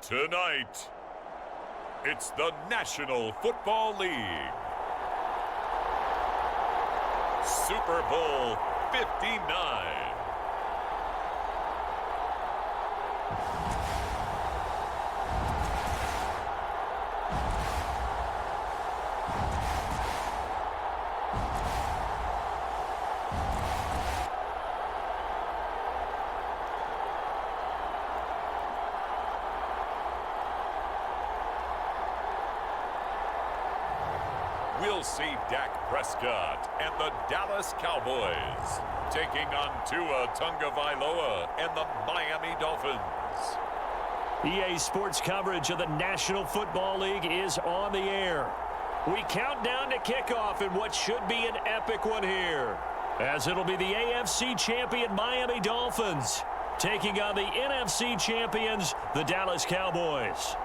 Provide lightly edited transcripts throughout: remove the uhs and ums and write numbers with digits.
Tonight, it's the National Football League. Super Bowl 59. We'll see Dak Prescott and the Dallas Cowboys taking on Tua Tagovailoa and the Miami Dolphins. EA Sports coverage of the National Football League is on the air. We count down to kickoff in what should be an epic one here, as it'll be the AFC champion Miami Dolphins taking on the NFC champions, the Dallas Cowboys.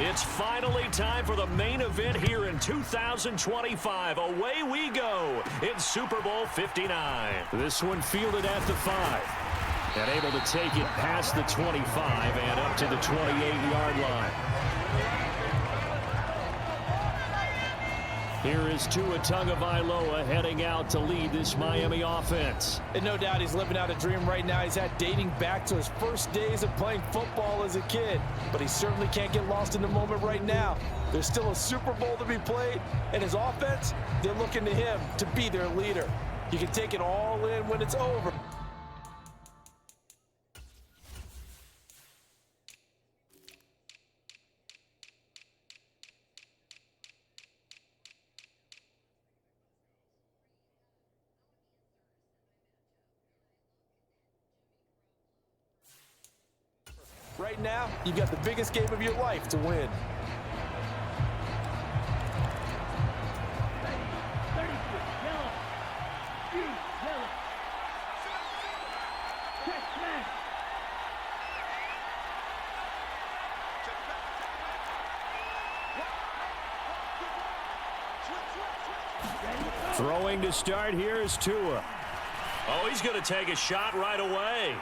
It's finally time for the main event here in 2025. Away we go in Super Bowl 59. This one fielded at the 5. And able to take it past the 25 and up to the 28-yard line. Here is Tua Tagovailoa heading out to lead this Miami offense. And no doubt he's living out a dream right now. He's had dating back to his first days of playing football as a kid. But he certainly can't get lost in the moment right now. There's still a Super Bowl to be played. And his offense, they're looking to him to be their leader. You can take it all in when it's over. Right now, you've got the biggest game of your life to win. Throwing to start here is Tua. Oh, he's going to take a shot right away.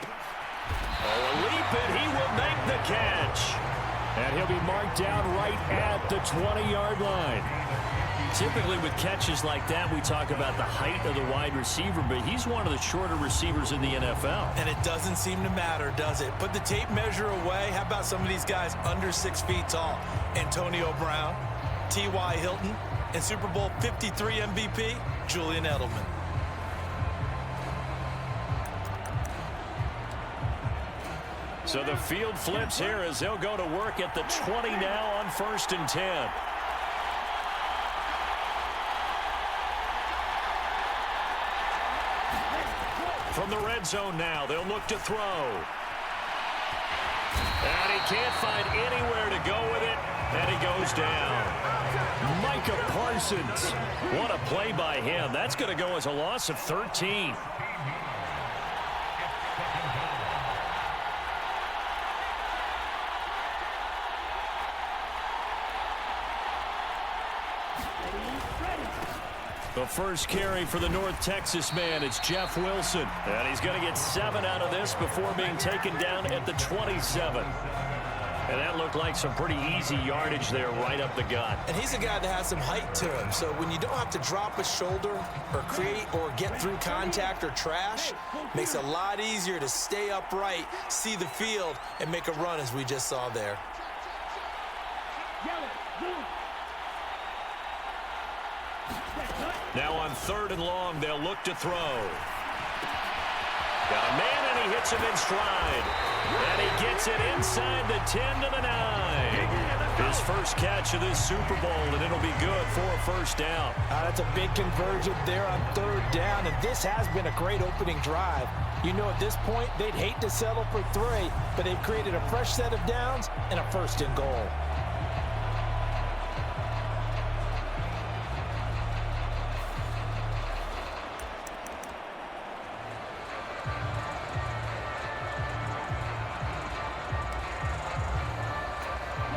Oh, a leap, and he will make the catch. And he'll be marked down right at the 20-yard line. Typically with catches like that, we talk about the height of the wide receiver, but he's one of the shorter receivers in the NFL. And it doesn't seem to matter, does it? Put the tape measure away. How about some of these guys under 6 feet tall? Antonio Brown, T.Y. Hilton, and Super Bowl 53 MVP, Julian Edelman. So the field flips here as they'll go to work at the 20 now on 1st and 10. From the red zone now, they'll look to throw. And he can't find anywhere to go with it, and he goes down. Micah Parsons. What a play by him. That's going to go as a loss of 13. The first carry for the North Texas man, it's Jeff Wilson. And he's going to get 7 out of this before being taken down at the 27. And that looked like some pretty easy yardage there right up the gut. And he's a guy that has some height to him. So when you don't have to drop a shoulder or create or get through contact or trash, makes it a lot easier to stay upright, see the field, and make a run as we just saw there. Now on 3rd and long, they'll look to throw. Got a man, and he hits him in stride. And he gets it inside the 10 to the 9. His first catch of this Super Bowl, and it'll be good for a first down. That's a big conversion there on 3rd down, and this has been a great opening drive. You know, at this point, they'd hate to settle for 3, but they've created a fresh set of downs and a 1st and goal.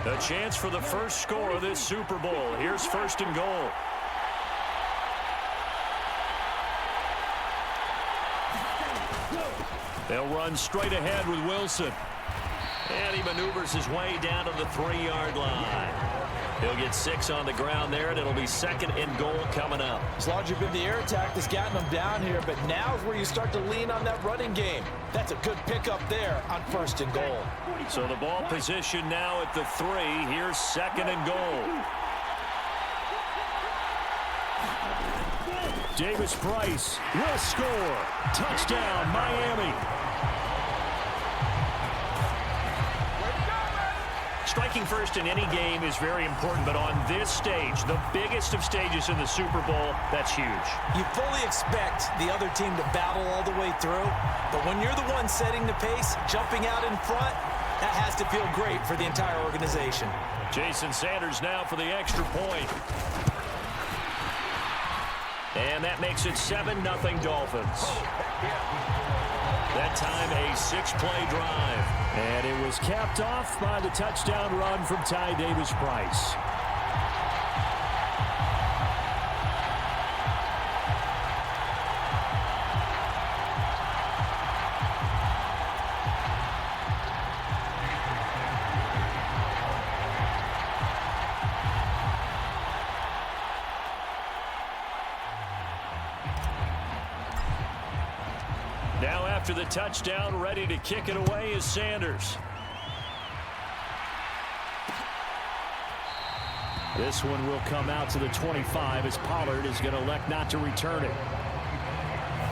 A chance for the first score of this Super Bowl. Here's 1st and goal. They'll run straight ahead with Wilson. And he maneuvers his way down to the 3-yard line. He'll get 6 on the ground there, and it'll be 2nd and goal coming up. It's largely been the air attack that's gotten them down here, but now is where you start to lean on that running game. That's a good pickup there on 1st and goal. So the ball position now at the 3. Here's 2nd and goal. Davis Price will score. Touchdown, Miami. Striking first in any game is very important, but on this stage, the biggest of stages in the Super Bowl, that's huge. You fully expect the other team to battle all the way through, but when you're the one setting the pace, jumping out in front, that has to feel great for the entire organization. Jason Sanders now for the extra point. And that makes it 7-0 Dolphins. That time a 6-play drive. And it was capped off by the touchdown run from Ty Davis Price. Now after the touchdown, ready to kick it away is Sanders. This one will come out to the 25 as Pollard is going to elect not to return it.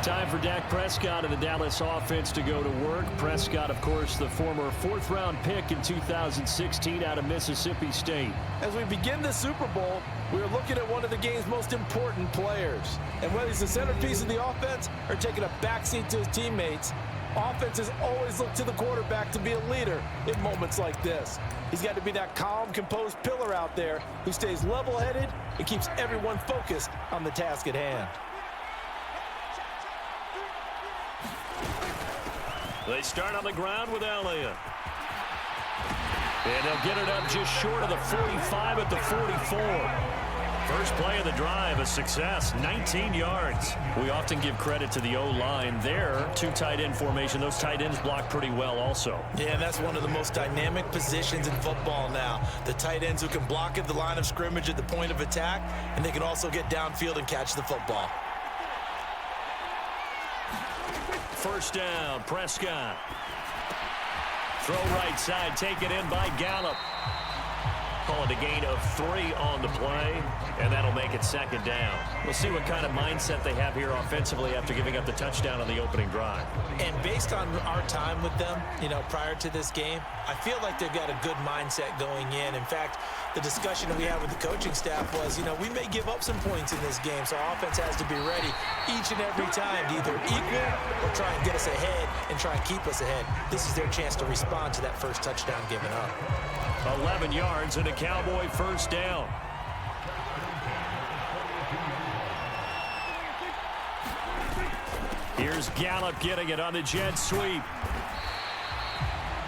Time for Dak Prescott and the Dallas offense to go to work. Prescott, of course, the former 4th-round pick in 2016 out of Mississippi State. As we begin the Super Bowl, we are looking at one of the game's most important players. And whether he's the centerpiece of the offense or taking a backseat to his teammates, offenses always look to the quarterback to be a leader in moments like this. He's got to be that calm, composed pillar out there who stays level-headed and keeps everyone focused on the task at hand. They start on the ground with Elliott. And they'll get it up just short of the 45 at the 44. First play of the drive, a success, 19 yards. We often give credit to the O-line there. 2 tight end formation. Those tight ends block pretty well also. Yeah, and that's one of the most dynamic positions in football now. The tight ends who can block at the line of scrimmage at the point of attack, and they can also get downfield and catch the football. First down, Prescott. Throw right side, taken in by Gallup. Call it a gain of 3 on the play, and that'll make it 2nd down. We'll see what kind of mindset they have here offensively after giving up the touchdown on the opening drive. And based on our time with them, you know, prior to this game, I feel like they've got a good mindset going in. In fact, the discussion that we had with the coaching staff was, you know, we may give up some points in this game, so our offense has to be ready each and every time to either equal or try and get us ahead and try and keep us ahead. This is their chance to respond to that first touchdown given up. 11 yards and a Cowboy first down. Here's Gallup getting it on the jet sweep.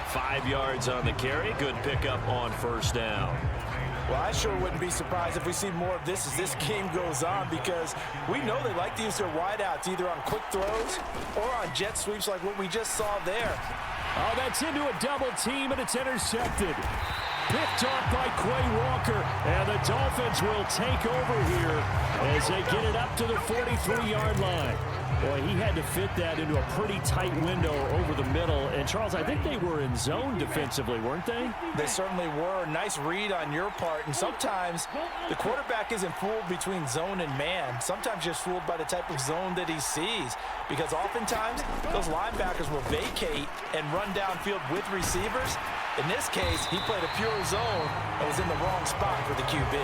5 yards on the carry. Good pickup on first down. Well, I sure wouldn't be surprised if we see more of this as this game goes on, because we know they like to use their wideouts either on quick throws or on jet sweeps like what we just saw there. Oh, that's into a double team, and it's intercepted. picked off by Quay Walker. And the Dolphins will take over here as they get it up to the 43-yard line. Boy, he had to fit that into a pretty tight window over the middle. And, Charles, I think they were in zone defensively, weren't they? They certainly were. Nice read on your part. And sometimes the quarterback isn't fooled between zone and man. Sometimes just fooled by the type of zone that he sees. Because oftentimes, those linebackers will vacate and run downfield with receivers. In this case, he played a pure zone and was in the wrong spot for the QB.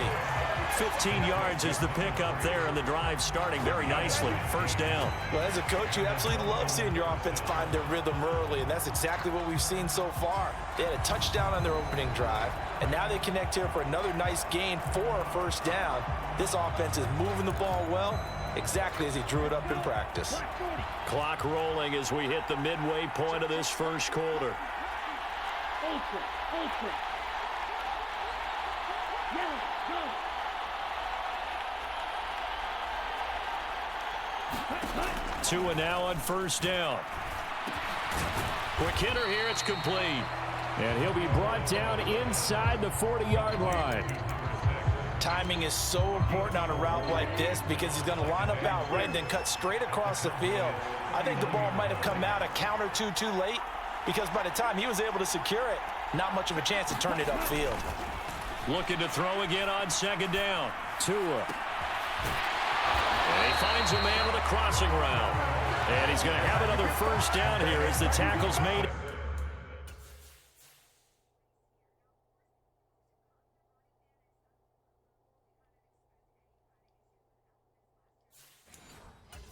15 yards is the pickup there, and the drive starting very nicely. First down. Well, as a coach, you absolutely love seeing your offense find their rhythm early, and that's exactly what we've seen so far. They had a touchdown on their opening drive, and now they connect here for another nice gain for a first down. This offense is moving the ball well, exactly as he drew it up in practice. Clock rolling as we hit the midway point of this first quarter. Tua now on first down. Quick hitter here, it's complete. And he'll be brought down inside the 40-yard line. Timing is so important on a route like this because he's going to line up out right and then cut straight across the field. I think the ball might have come out a count or two too late because by the time he was able to secure it, not much of a chance to turn it upfield. Looking to throw again on second down. Tua. And he finds a man with a crossing route. And he's going to have another first down here as the tackle's made.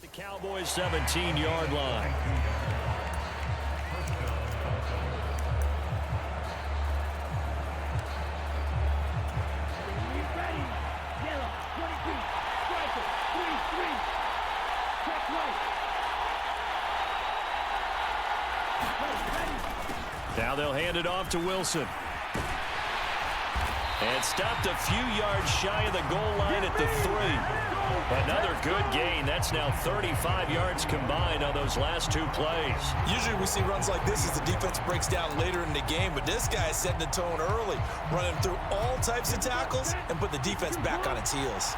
The Cowboys' 17-yard line. Now they'll hand it off to Wilson. And stopped a few yards shy of the goal line at the 3. Another good gain. That's now 35 yards combined on those last two plays. Usually we see runs like this as the defense breaks down later in the game, but this guy is setting the tone early, running through all types of tackles and put the defense back on its heels.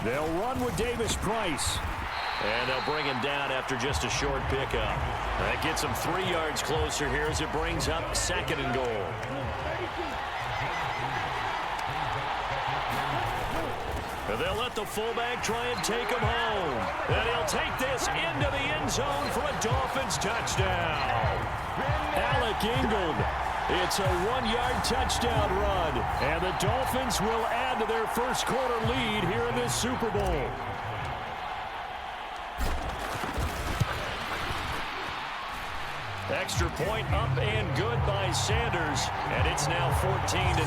They'll run with Davis Price. And they'll bring him down after just a short pickup. That gets him 3 yards closer here as it brings up second and goal. And they'll let the fullback try and take him home. And he'll take this into the end zone for a Dolphins touchdown. Alec Ingold. It's a 1-yard touchdown run. And the Dolphins will add to their first quarter lead here in this Super Bowl. Extra point up and good by Sanders, and it's now 14-0.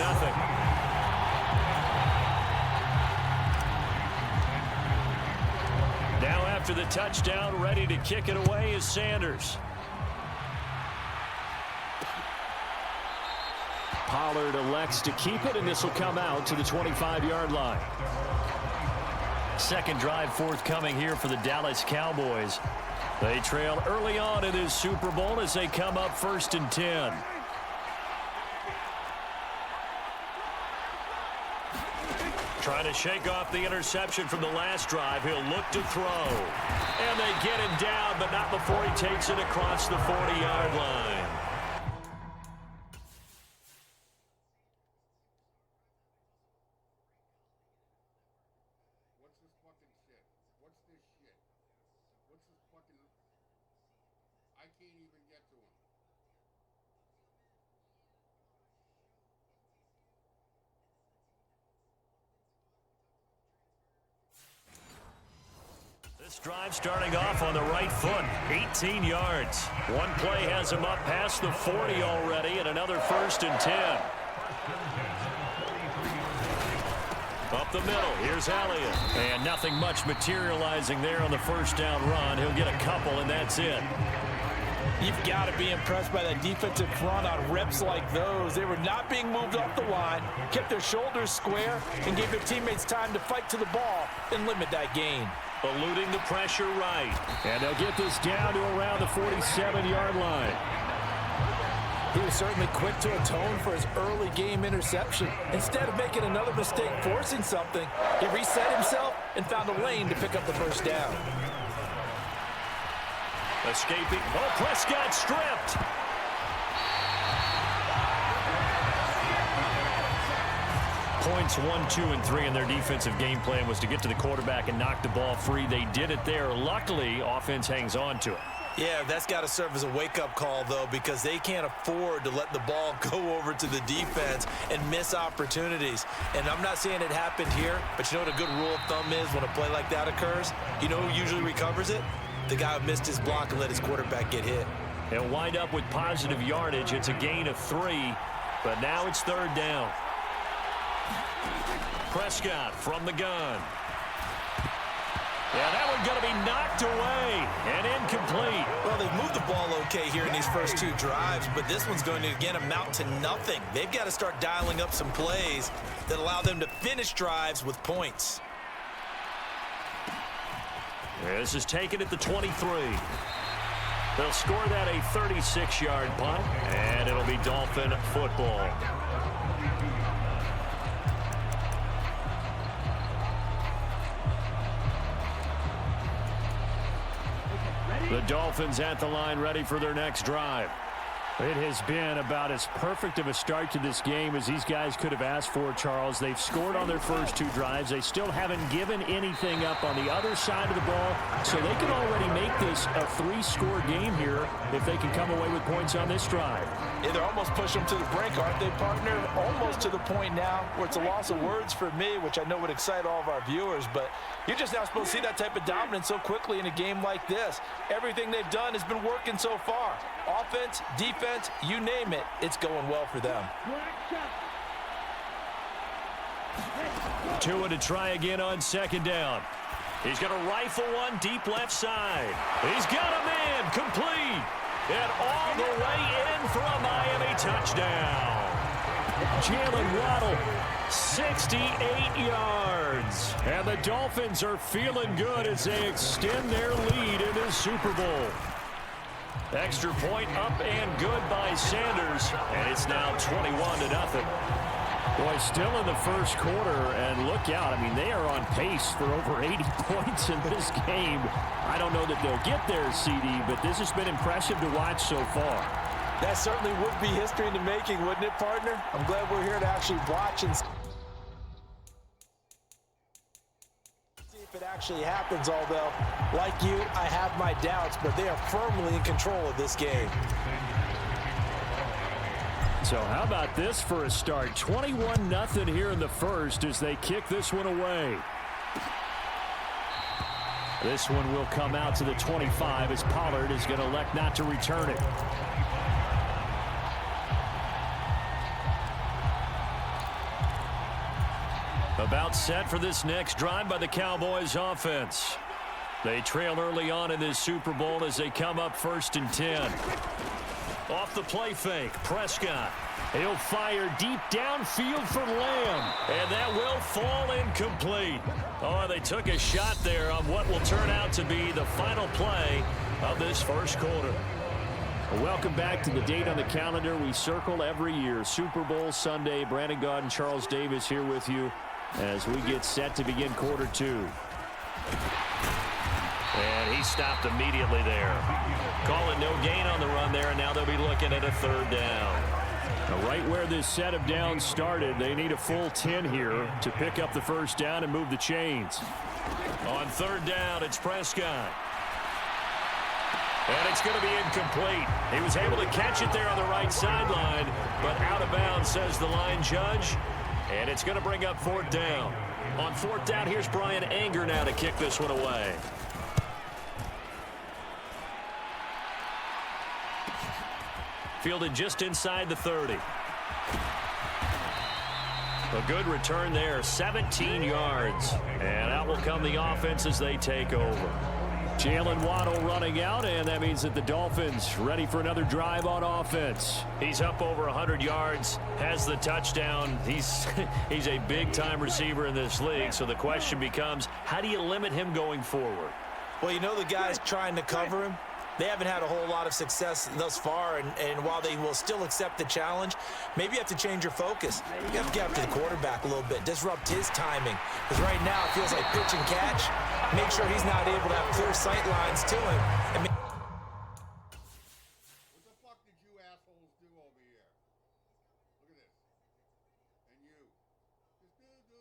Now after the touchdown, ready to kick it away is Sanders. Pollard elects to keep it, and this will come out to the 25-yard line. Second drive forthcoming here for the Dallas Cowboys. They trail early on in this Super Bowl as they come up 1st and 10. Trying to shake off the interception from the last drive. He'll look to throw. And they get him down, but not before he takes it across the 40-yard line. What's this fucking shit? What's this shit? What's this fucking... I can't even get to him. This drive starting off on the right foot, 18 yards. One play has him up past the 40 already, and another 1st and 10. Up the middle, here's Elliott. And nothing much materializing there on the first down run. He'll get a couple, and that's it. You've got to be impressed by that defensive front on reps like those. They were not being moved off the line, kept their shoulders square, and gave their teammates time to fight to the ball and limit that gain. eluding the pressure right. And they'll get this down to around the 47-yard line. He was certainly quick to atone for his early game interception. Instead of making another mistake forcing something, he reset himself and found a lane to pick up the first down. Escaping. Oh, Prescott stripped. Points 1, 2, and 3 in their defensive game plan was to get to the quarterback and knock the ball free. They did it there. Luckily, offense hangs on to it. Yeah, that's got to serve as a wake-up call, though, because they can't afford to let the ball go over to the defense and miss opportunities. And I'm not saying it happened here, but you know what a good rule of thumb is when a play like that occurs? You know who usually recovers it? The guy who missed his block and let his quarterback get hit. They'll wind up with positive yardage. It's a gain of 3, but now it's third down. Prescott from the gun. Yeah, that one's going to be knocked away and incomplete. Well, they've moved the ball okay here in these first 2 drives, but this one's going to, again, amount to nothing. They've got to start dialing up some plays that allow them to finish drives with points. This is taken at the 23. They'll score that a 36-yard punt, and it'll be Dolphin football. The Dolphins at the line, ready for their next drive. It has been about as perfect of a start to this game as these guys could have asked for, Charles. They've scored on their first 2 drives. They still haven't given anything up on the other side of the ball, so they can already make this a 3-score game here if they can come away with points on this drive. Yeah, they're almost pushing them to the brink, aren't they, partner? Almost to the point now where it's a loss of words for me, which I know would excite all of our viewers, but you're just not supposed to see that type of dominance so quickly in a game like this. Everything they've done has been working so far. Offense, defense, you name it, it's going well for them. Tua to try again on second down. He's going to rifle one deep left side. He's got a man complete. And all the way in for a Miami touchdown. Jalen Waddle, 68 yards. And the Dolphins are feeling good as they extend their lead in this Super Bowl. Extra point up and good by Sanders. And it's now 21-0. Boy, still in the first quarter, and look out. I mean, they are on pace for over 80 points in this game. I don't know that they'll get there, CD, but this has been impressive to watch so far. That certainly would be history in the making, wouldn't it, partner? I'm glad we're here to actually watch and see if it actually happens, although, like you, I have my doubts, but they are firmly in control of this game. So how about this for a start? 21-0 here in the first as they kick this one away. This one will come out to the 25 as Pollard is going to elect not to return it. About set for this next drive by the Cowboys offense. They trail early on in this Super Bowl as they come up 1st and 10. Off the play fake, Prescott. He'll fire deep downfield for Lamb. And that will fall incomplete. Oh, they took a shot there on what will turn out to be the final play of this first quarter. Welcome back to the date on the calendar we circle every year. Super Bowl Sunday. Brandon Gaudin, Charles Davis here with you as we get set to begin quarter 2. And he stopped immediately there. Calling no gain on the run there, and now they'll be looking at a 3rd down. Now right where this set of downs started, they need a full 10 here to pick up the first down and move the chains. On 3rd down, it's Prescott. And it's going to be incomplete. He was able to catch it there on the right sideline, but out of bounds, says the line judge. And it's going to bring up 4th down. On 4th down, here's Brian Anger now to kick this one away. Fielded just inside the 30. A good return there, 17 yards. And out will come the offense as they take over. Jalen Waddle running out, and that means that the Dolphins ready for another drive on offense. He's up over 100 yards, has the touchdown. He's a big-time receiver in this league, so the question becomes, how do you limit him going forward? Well, you know the guys trying to cover him. They haven't had a whole lot of success thus far, and while they will still accept the challenge, maybe you have to change your focus. You have to get after the quarterback a little bit, disrupt his timing. Because right now it feels like pitch and catch. Make sure he's not able to have clear sight lines to him. And What the fuck did you assholes do over here? Look at this. And you. Just and you.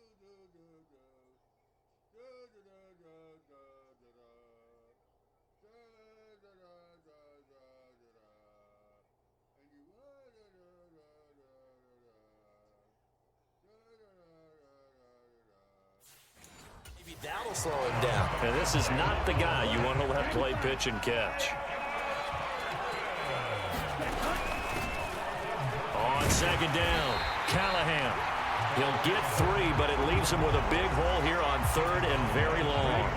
maybe that'll slow him down. And this is not the guy you want to let play pitch and catch. On second down, Callahan. He'll get 3, but it leaves him with a big hole here on 3rd and very long.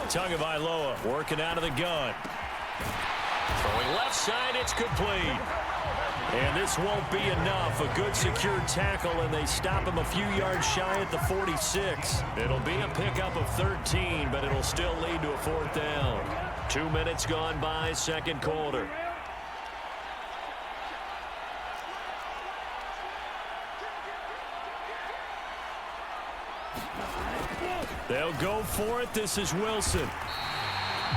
Tagovailoa working out of the gun. Throwing left side, it's complete. And this won't be enough. A good secured tackle, and they stop him a few yards shy at the 46. It'll be a pickup of 13, but it'll still lead to a 4th down. 2 minutes gone by, second quarter. They'll go for it. This is Wilson.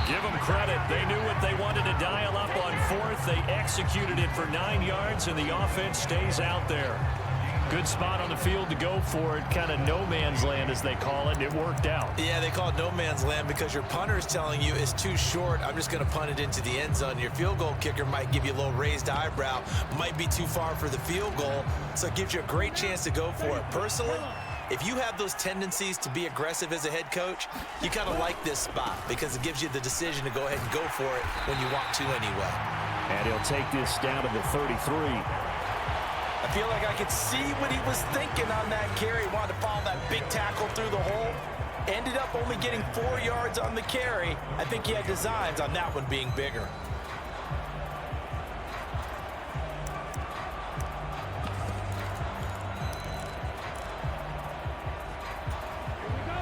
Give them credit. They knew what they wanted to dial up on 4th. They executed it for 9 yards, and the offense stays out there. Good spot on the field to go for it. Kind of no man's land, as they call it. It worked out. Yeah, they call it no man's land because your punter is telling you it's too short. I'm just going to punt it into the end zone. Your field goal kicker might give you a little raised eyebrow. Might be too far for the field goal, so it gives you a great chance to go for it. Personally, if you have those tendencies to be aggressive as a head coach, you kind of like this spot because it gives you the decision to go ahead and go for it when you want to anyway. And he'll take this down to the 33. I feel like I could see what he was thinking on that carry. He wanted to follow that big tackle through the hole. Ended up only getting 4 yards on the carry. I think he had designs on that one being bigger.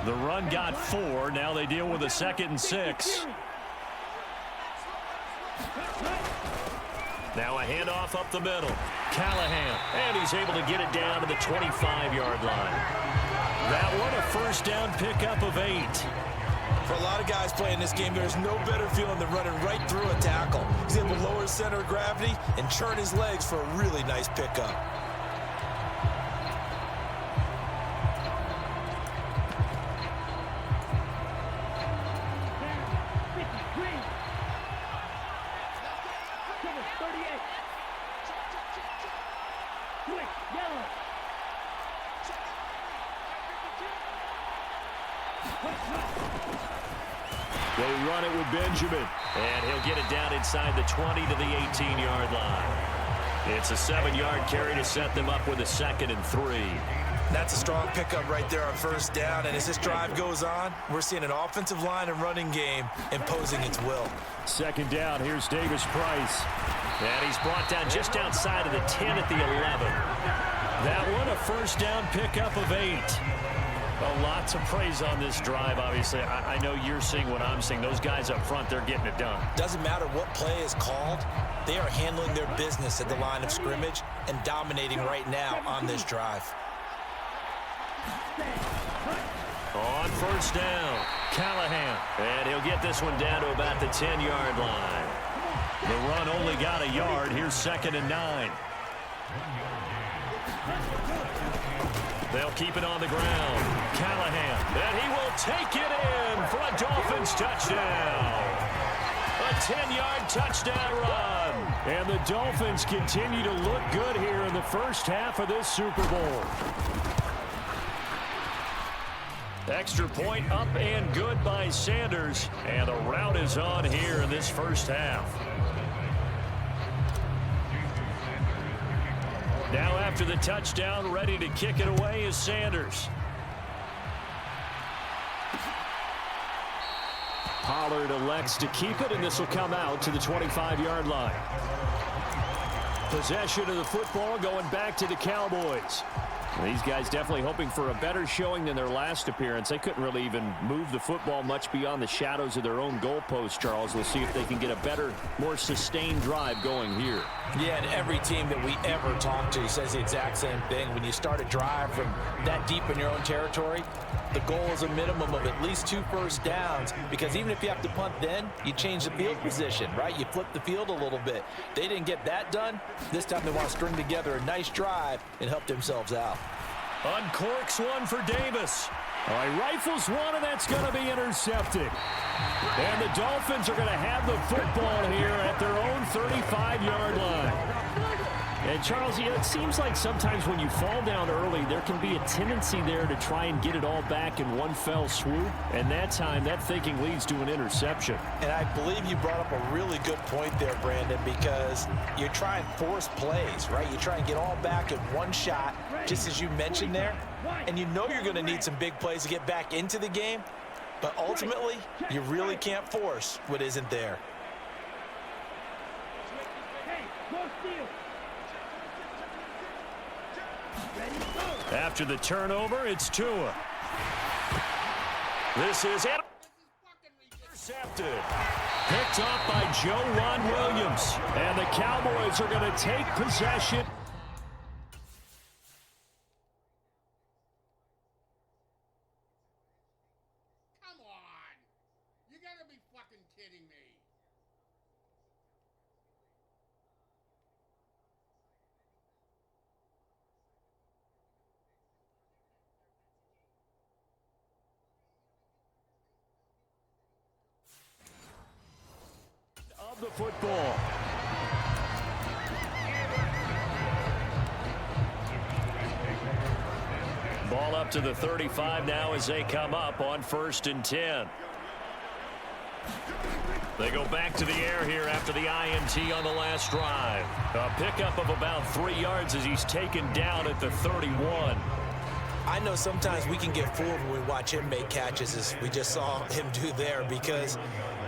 The run got 4. Now they deal with a 2nd and 6. Now a handoff up the middle. Callahan, and he's able to get it down to the 25-yard line. That one a 1st down pickup of 8. For a lot of guys playing this game, there's no better feeling than running right through a tackle. He's able to lower his center of gravity and churn his legs for a really nice pickup. They run it with Benjamin. And he'll get it down inside the 20 to the 18-yard line. It's a 7-yard carry to set them up with a 2nd and 3. That's a strong pickup right there on 1st down. And as this drive goes on, we're seeing an offensive line and running game imposing its will. 2nd down. Here's Davis Price. And he's brought down just outside of the 10 at the 11. That one a 1st down pickup of 8. Well, lots of praise on this drive, obviously. I know you're seeing what I'm seeing. Those guys up front, they're getting it done. Doesn't matter what play is called. They are handling their business at the line of scrimmage and dominating right now on this drive. On 1st down, Callahan. And he'll get this one down to about the 10-yard line. The run only got a yard. Here's 2nd and 9. They'll keep it on the ground. Callahan, and he will take it in for a Dolphins touchdown. A 10-yard touchdown run. And the Dolphins continue to look good here in the first half of this Super Bowl. Extra point up and good by Sanders. And a rout is on here in this first half. Now after the touchdown, ready to kick it away is Sanders. Pollard elects to keep it, and this will come out to the 25-yard line. Possession of the football going back to the Cowboys. These guys definitely hoping for a better showing than their last appearance. They couldn't really even move the football much beyond the shadows of their own goalpost, Charles. We'll see if they can get a better, more sustained drive going here. Yeah, and every team that we ever talk to says the exact same thing. When you start a drive from that deep in your own territory, the goal is a minimum of at least 2 first downs, because even if you have to punt then, you change the field position, right? You flip the field a little bit. They didn't get that done. This time they want to string together a nice drive and help themselves out. Uncorks one for Davis. All right, rifles one, and that's going to be intercepted. And the Dolphins are going to have the football here at their own 35-yard line. And, Charles, it seems like sometimes when you fall down early, there can be a tendency there to try and get it all back in one fell swoop. And that time, that thinking leads to an interception. And I believe you brought up a really good point there, Brandon, because you try and force plays, right? You try and get all back in one shot, just as you mentioned there. And you know you're going to need some big plays to get back into the game. But ultimately, you really can't force what isn't there. After the turnover, it's Tua. This is intercepted. Picked off by Joe Williams. And the Cowboys are going to take possession. Come on! You gotta be fucking kidding me. Of the football. Ball up to the 35 now as they come up on 1st and 10. They go back to the air here after the INT on the last drive. A pickup of about 3 yards as he's taken down at the 31. I know sometimes we can get fooled when we watch him make catches, as we just saw him do there, because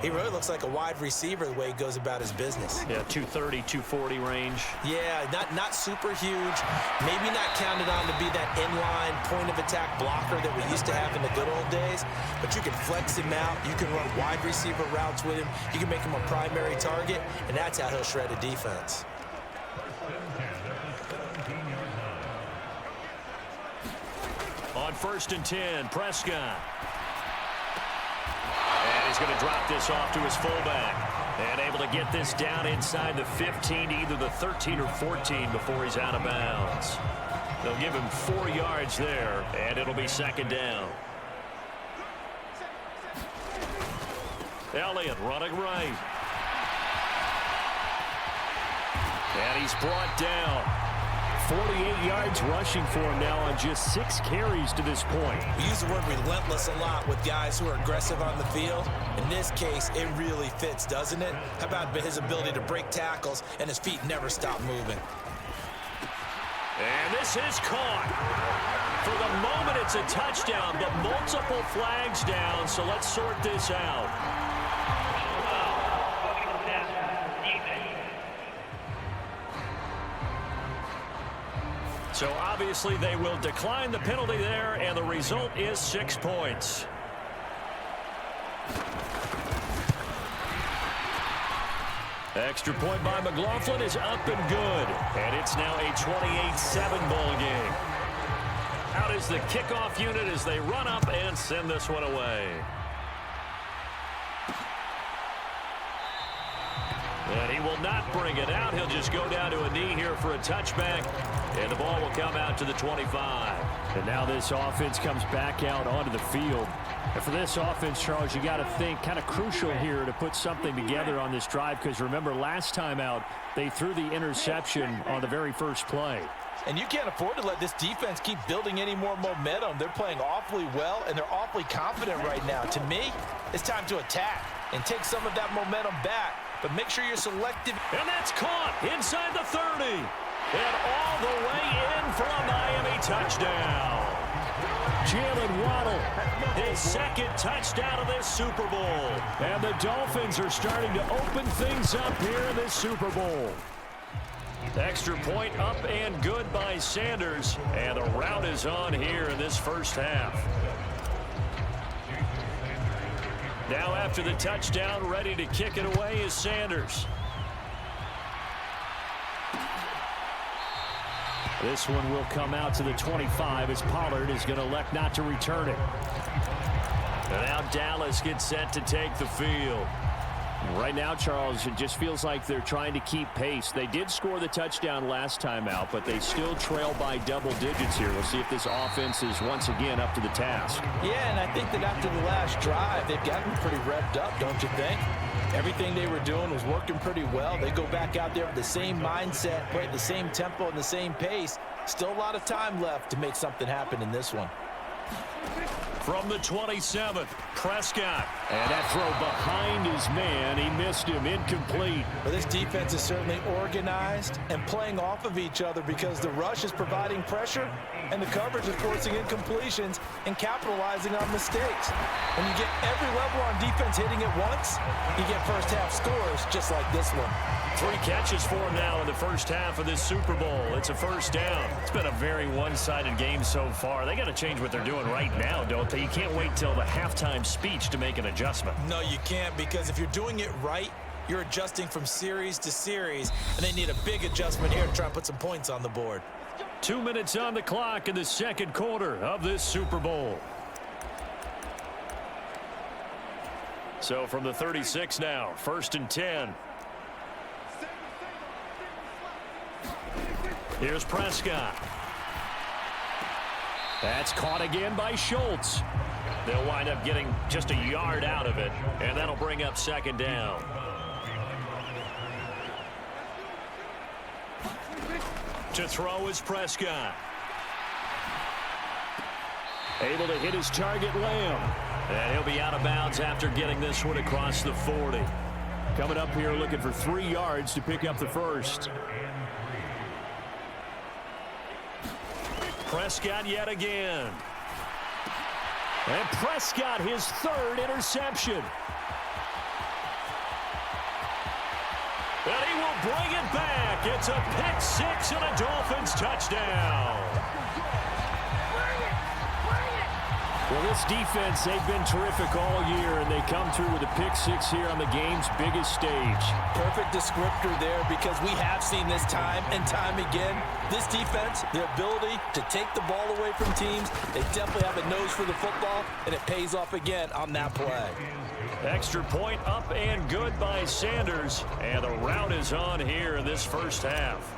he really looks like a wide receiver the way he goes about his business. Yeah, 230, 240 range. Yeah, not super huge. Maybe not counted on to be that inline point-of-attack blocker that we used to have in the good old days, but you can flex him out. You can run wide receiver routes with him. You can make him a primary target, and that's how he'll shred a defense. On 1st and 10, Prescott. And he's going to drop this off to his fullback. And able to get this down inside the 15, either the 13 or 14 before he's out of bounds. They'll give him 4 yards there, and it'll be 2nd down. Elliott running right. And he's brought down. 48 yards rushing for him now on just 6 carries to this point. We use the word relentless a lot with guys who are aggressive on the field. In this case, it really fits, doesn't it? How about his ability to break tackles and his feet never stop moving? And this is caught. For the moment, it's a touchdown, but multiple flags down, so let's sort this out. So obviously they will decline the penalty there, and the result is 6 points. Extra point by McLaughlin is up and good, and it's now a 28-7 ball game. Out is the kickoff unit as they run up and send this one away. And he will not bring it out. He'll just go down to a knee here for a touchback. And the ball will come out to the 25. And now this offense comes back out onto the field. And for this offense, Charles, you got to think kind of crucial here to put something together on this drive, because remember last time out they threw the interception on the very first play. And you can't afford to let this defense keep building any more momentum. They're playing awfully well, and they're awfully confident right now. To me, it's time to attack and take some of that momentum back. But make sure you're selective. And that's caught inside the 30. And all the way in for a Miami touchdown. Jalen Waddle, His second touchdown of this Super Bowl. and the Dolphins are starting to open things up here in this Super Bowl. Extra point up and good by Sanders. And the rout is on here in this first half. Now after the touchdown, ready to kick it away is Sanders. This one will come out to the 25 as Pollard is going to elect not to return it. And now Dallas gets set to take the field. Right now, Charles, it just feels like they're trying to keep pace. They did score the touchdown last time out, but they still trail by double digits here. We'll see if this offense is once again up to the task. Yeah, and I think that after the last drive, they've gotten pretty revved up, don't you think? Everything they were doing was working pretty well. They go back out there with the same mindset, play at the same tempo and the same pace. Still a lot of time left to make something happen in this one. From the 27, Prescott. And that throw behind his man, he missed him, incomplete. But this defense is certainly organized and playing off of each other because the rush is providing pressure and the coverage is forcing incompletions and capitalizing on mistakes. When you get every level on defense hitting at once, you get first half scores just like this one. 3 catches for him now in the first half of this Super Bowl. It's a first down. It's been a very one-sided game so far. They got to change what they're doing right now, don't they? You can't wait till the halftime speech to make an adjustment. No, you can't, because if you're doing it right, you're adjusting from series to series, and they need a big adjustment here to try and put some points on the board. 2 minutes on the clock in the second quarter of this Super Bowl. So from the 36 now, 1st and 10. Here's Prescott. That's caught again by Schultz. They'll wind up getting just a yard out of it, and that'll bring up 2nd down. To throw is Prescott. Able to hit his target, Lamb. And he'll be out of bounds after getting this one across the 40. Coming up here looking for 3 yards to pick up the first. Prescott yet again. And Prescott, his 3rd interception. And he will bring it back. It's a pick 6 and a Dolphins touchdown. Well, this defense, they've been terrific all year, and they come through with a pick 6 here on the game's biggest stage. Perfect descriptor there, because we have seen this time and time again. This defense, their ability to take the ball away from teams, they definitely have a nose for the football, and it pays off again on that play. Extra point up and good by Sanders, and the rout is on here in this first half.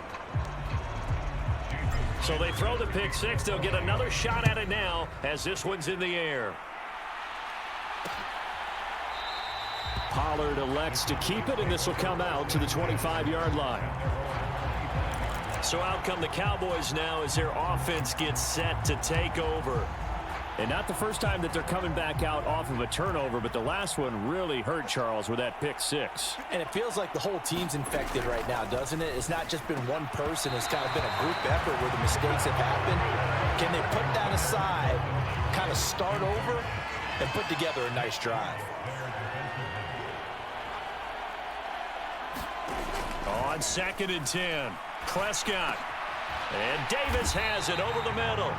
So they throw the pick 6. They'll get another shot at it now as this one's in the air. Pollard elects to keep it, and this will come out to the 25-yard line. So out come the Cowboys now as their offense gets set to take over. And not the first time that they're coming back out off of a turnover, but the last one really hurt Charles with that pick 6. And it feels like the whole team's infected right now, doesn't it? It's not just been one person. It's kind of been a group effort where the mistakes have happened. Can they put that aside, kind of start over, and put together a nice drive? On 2nd and 10, Prescott. And Davis has it over the middle.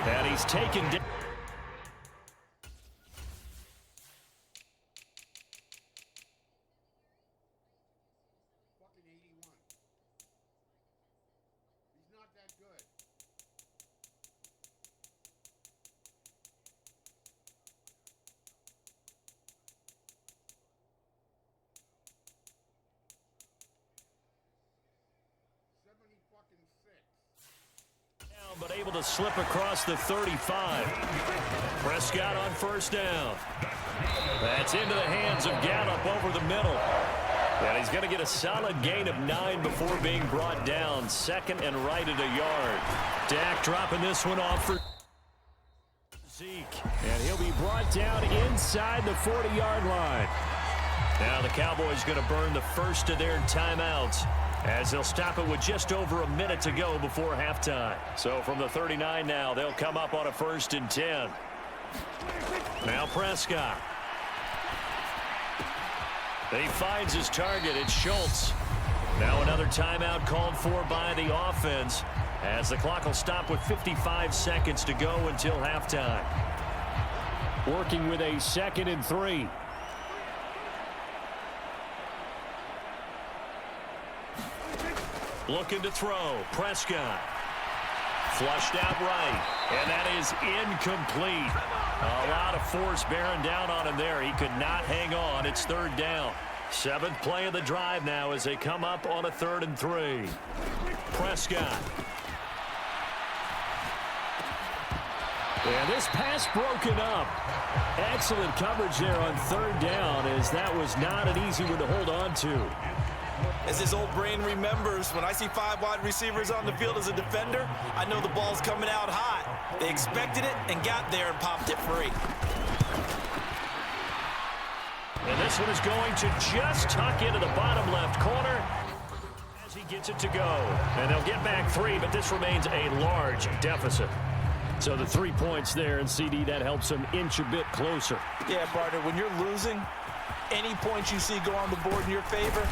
And he's taken down. Fucking 81. He's not that good. but able to slip across the 35. Prescott on first down. That's into the hands of Gallup over the middle. And he's going to get a solid gain of 9 before being brought down. Second and right at a yard. Dak dropping this one off for Zeke. And he'll be brought down inside the 40-yard line. Now the Cowboys going to burn the first of their timeouts as they'll stop it with just over a minute to go before halftime. So from the 39 now, they'll come up on a 1st and 10. Now Prescott. He finds his target. It's Schultz. Now another timeout called for by the offense as the clock will stop with 55 seconds to go until halftime. Working with a 2nd and 3. Looking to throw. Prescott. Flushed out right. And that is incomplete. A lot of force bearing down on him there. He could not hang on. It's 3rd down. 7th play of the drive now as they come up on a 3rd and 3. Prescott. And this pass broken up. Excellent coverage there on 3rd down as that was not an easy one to hold on to. As his old brain remembers, when I see 5 wide receivers on the field as a defender, I know the ball's coming out hot. They expected it and got there and popped it free. And this one is going to just tuck into the bottom left corner as he gets it to go. And they'll get back 3, but this remains a large deficit. So the 3 points there, and CD, that helps him inch a bit closer. Yeah, partner, when you're losing, any points you see go on the board in your favor,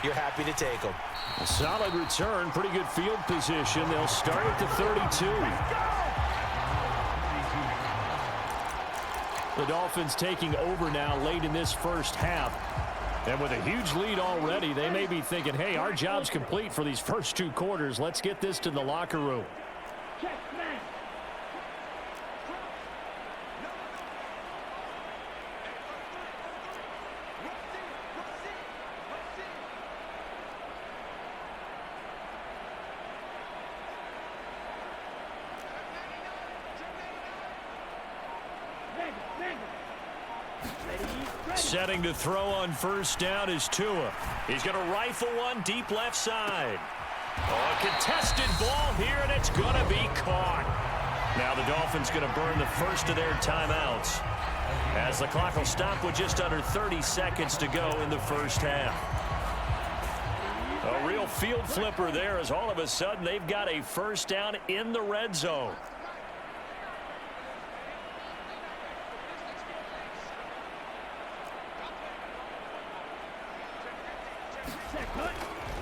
you're happy to take them. A solid return, pretty good field position. They'll start at the 32. The Dolphins taking over now late in this first half. And with a huge lead already, they may be thinking, hey, our job's complete for these first 2 quarters. Let's get this to the locker room. Setting to throw on first down is Tua. He's going to rifle one deep left side. Oh, a contested ball here, and it's going to be caught. Now the Dolphins going to burn the first of their timeouts as the clock will stop with just under 30 seconds to go in the first half. A real field flipper there as all of a sudden they've got a first down in the red zone.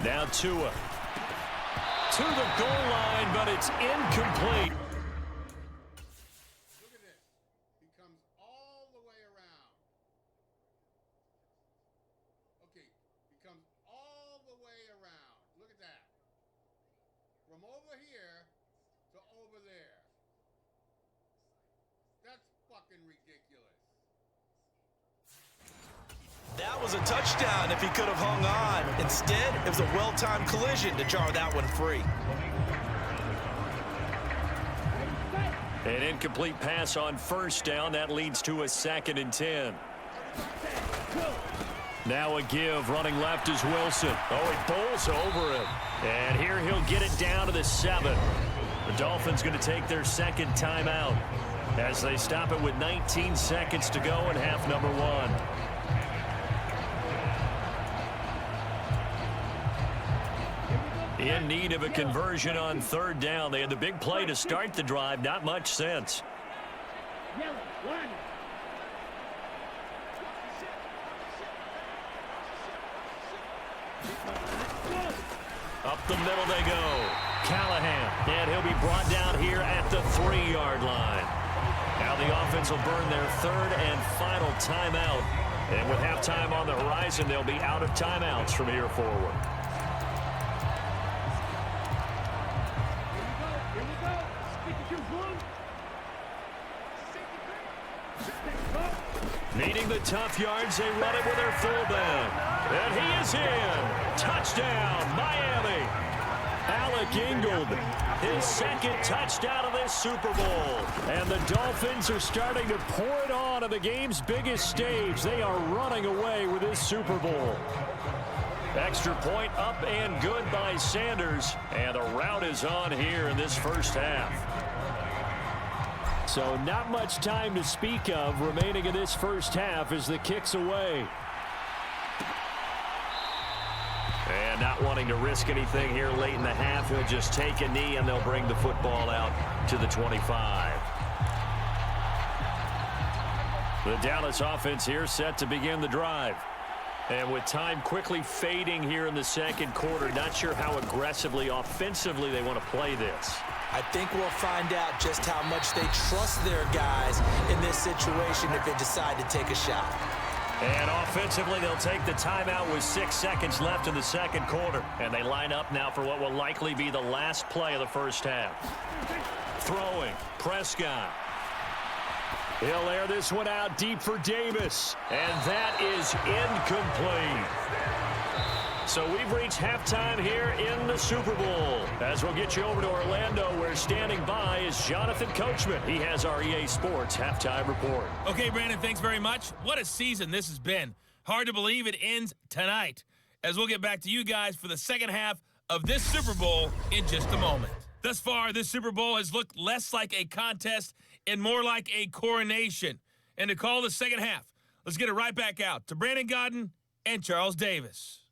Now Tua to the goal line, but it's incomplete. Look at this. He comes all the way around. Okay, he comes all the way around. Look at that. From over here to over there. That's fucking ridiculous. That was a touchdown if he could have hung on. Instead, it was a well-timed collision to jar that one free. An incomplete pass on first down. That leads to a 2nd and 10. Now a give. Running left is Wilson. Oh, he bowls over him. And here he'll get it down to the 7. The Dolphins going to take their 2nd timeout as they stop it with 19 seconds to go in half number 1. In need of a conversion on 3rd down. They had the big play to start the drive. Not much since. Up the middle they go. Callahan. And he'll be brought down here at the 3-yard line. Now the offense will burn their 3rd and final timeout. And with halftime on the horizon, they'll be out of timeouts from here forward. Needing the tough yards, they run it with their fullback. And he is in. Touchdown, Miami. Alec Ingold, his second touchdown of this Super Bowl. And the Dolphins are starting to pour it on the game's biggest stage. They are running away with this Super Bowl. Extra point up and good by Sanders. And the rout is on here in this first half. So not much time to speak of remaining in this first half as the kick's away. And not wanting to risk anything here late in the half, he'll just take a knee and they'll bring the football out to the 25. The Dallas offense here set to begin the drive. And with time quickly fading here in the second quarter, not sure how aggressively, offensively they want to play this. I think we'll find out just how much they trust their guys in this situation if they decide to take a shot. And offensively, they'll take the timeout with 6 seconds left in the second quarter. And they line up now for what will likely be the last play of the first half. Throwing, Prescott. He'll air this one out deep for Davis. And that is incomplete. So we've reached halftime here in the Super Bowl. As we'll get you over to Orlando, where standing by is Jonathan Coachman. He has our EA Sports halftime report. Okay, Brandon, thanks very much. What a season this has been. Hard to believe it ends tonight, as we'll get back to you guys for the second half of this Super Bowl in just a moment. Thus far, this Super Bowl has looked less like a contest and more like a coronation. And to call the second half, let's get it right back out to Brandon Godden and Charles Davis.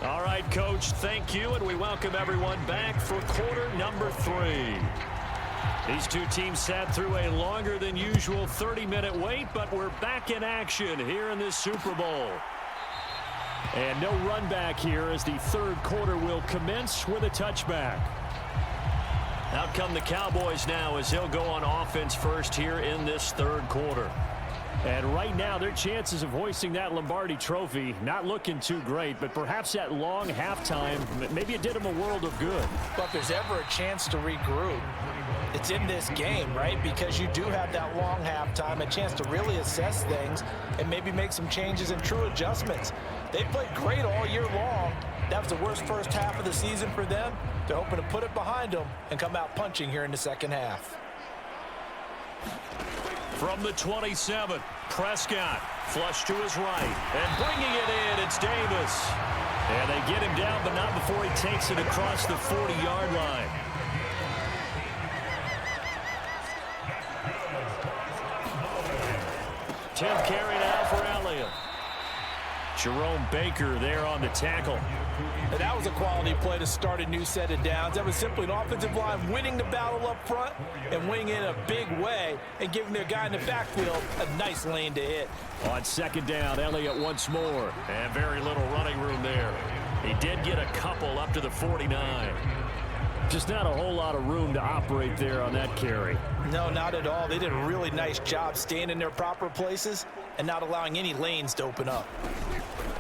All right, Coach, thank you, and we welcome everyone back for quarter number 3. These two teams sat through a longer than usual 30-minute wait, but we're back in action here in this Super Bowl. And no run back here as the third quarter will commence with a touchback. Out come the Cowboys now as he'll go on offense first here in this third quarter. And right now, their chances of hoisting that Lombardi trophy not looking too great, but perhaps that long halftime, maybe it did them a world of good. But if there's ever a chance to regroup, it's in this game, right? Because you do have that long halftime, a chance to really assess things and maybe make some changes and true adjustments. They played great all year long. That was the worst first half of the season for them. They're hoping to put it behind them and come out punching here in the second half. From the 27, Prescott flush to his right. And bringing it in, it's Davis. And they get him down, but not before he takes it across the 40-yard line. Tim carry now for Elliott. Jerome Baker there on the tackle. And that was a quality play to start a new set of downs. That was simply an offensive line winning the battle up front and winning in a big way and giving their guy in the backfield a nice lane to hit. On second down, Elliott once more. And very little running room there. He did get a couple up to the 49. Just not a whole lot of room to operate there on that carry. No, not at all. They did a really nice job staying in their proper places and not allowing any lanes to open up.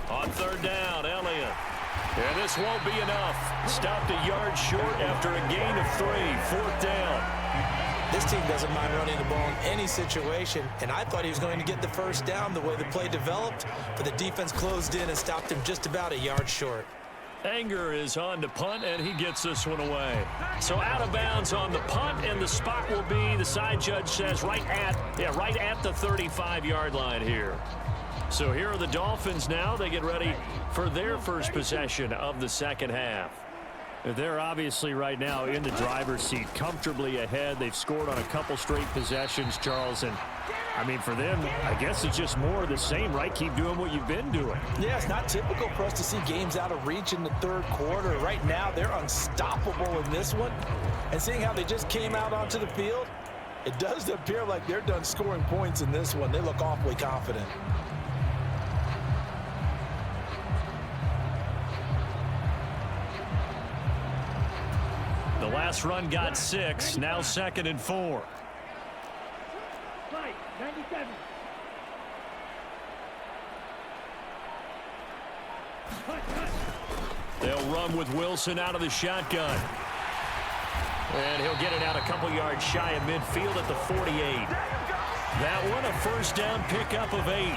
On third down, Elliott. And this won't be enough. Stopped a yard short after a gain of 3. Fourth down. This team doesn't mind running the ball in any situation, and I thought he was going to get the first down the way the play developed, but the defense closed in and stopped him just about a yard short. Anger is on to punt, and he gets this one away. So out of bounds on the punt, and the spot will be, the side judge says, right at the 35-yard line here. So here are the Dolphins now. They get ready for their first possession of the second half. They're obviously right now in the driver's seat, comfortably ahead. They've scored on a couple straight possessions, Charles, and I mean, for them, I guess it's just more of the same, right? Keep doing what you've been doing. Yeah, it's not typical for us to see games out of reach in the third quarter. Right now, they're unstoppable in this one. And seeing how they just came out onto the field, it does appear like they're done scoring points in this one. They look awfully confident. The last run got 6, now 2nd and 4. They'll run with Wilson out of the shotgun. And he'll get it out a couple yards shy of midfield at the 48. That one a first down pickup of 8.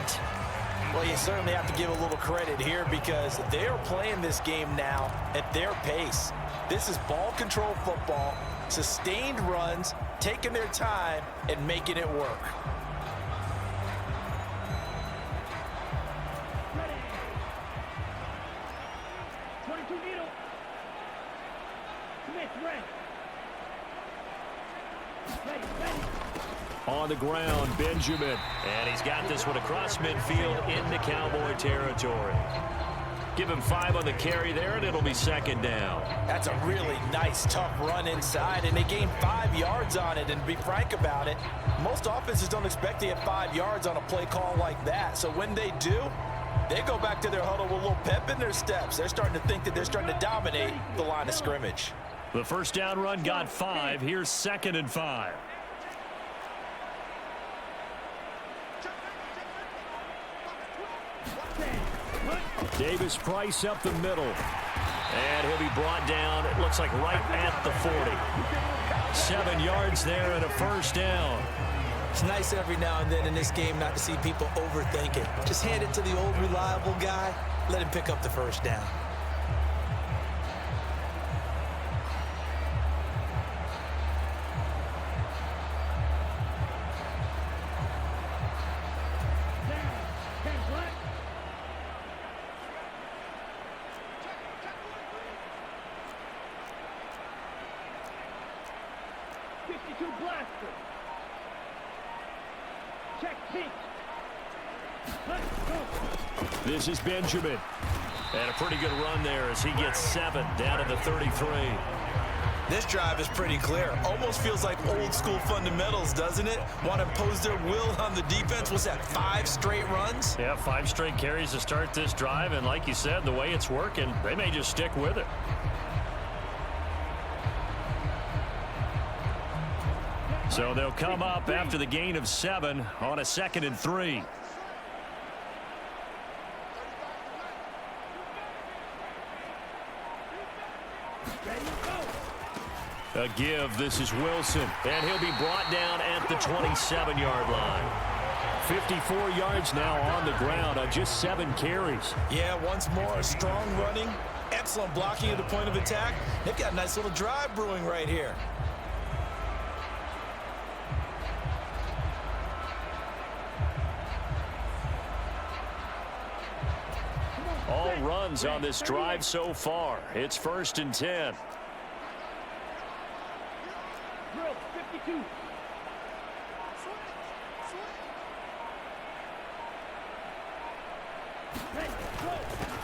Well, you certainly have to give a little credit here because they are playing this game now at their pace. This is ball control football, sustained runs, taking their time, and making it work. On the ground, Benjamin. And he's got this one across midfield into Cowboy territory. Give him 5 on the carry there, and it'll be second down. That's a really nice, tough run inside, and they gained 5 yards on it. And to be frank about it, most offenses don't expect to get 5 yards on a play call like that. So when they do, they go back to their huddle with a little pep in their steps. They're starting to think that they're starting to dominate the line of scrimmage. The first down run got 5. Here's 2nd and 5. Davis Price up the middle. And he'll be brought down, it looks like right at the 40. 7 yards there and a first down. It's nice every now and then in this game not to see people overthink it. Just hand it to the old reliable guy. Let him pick up the first down. This is Benjamin. And a pretty good run there as he gets 7 down to the 33. This drive is pretty clear. Almost feels like old school fundamentals, doesn't it? Want to impose their will on the defense. What's that, 5 straight runs? Yeah, 5 straight carries to start this drive. And like you said, the way it's working, they may just stick with it. So they'll come up after the gain of 7 on a 2nd and 3. A give. This is Wilson. And he'll be brought down at the 27-yard line. 54 yards now on the ground on just 7 carries. Yeah, once more, strong running, excellent blocking at the point of attack. They've got a nice little drive brewing right here. All runs on this drive so far. It's 1st and 10.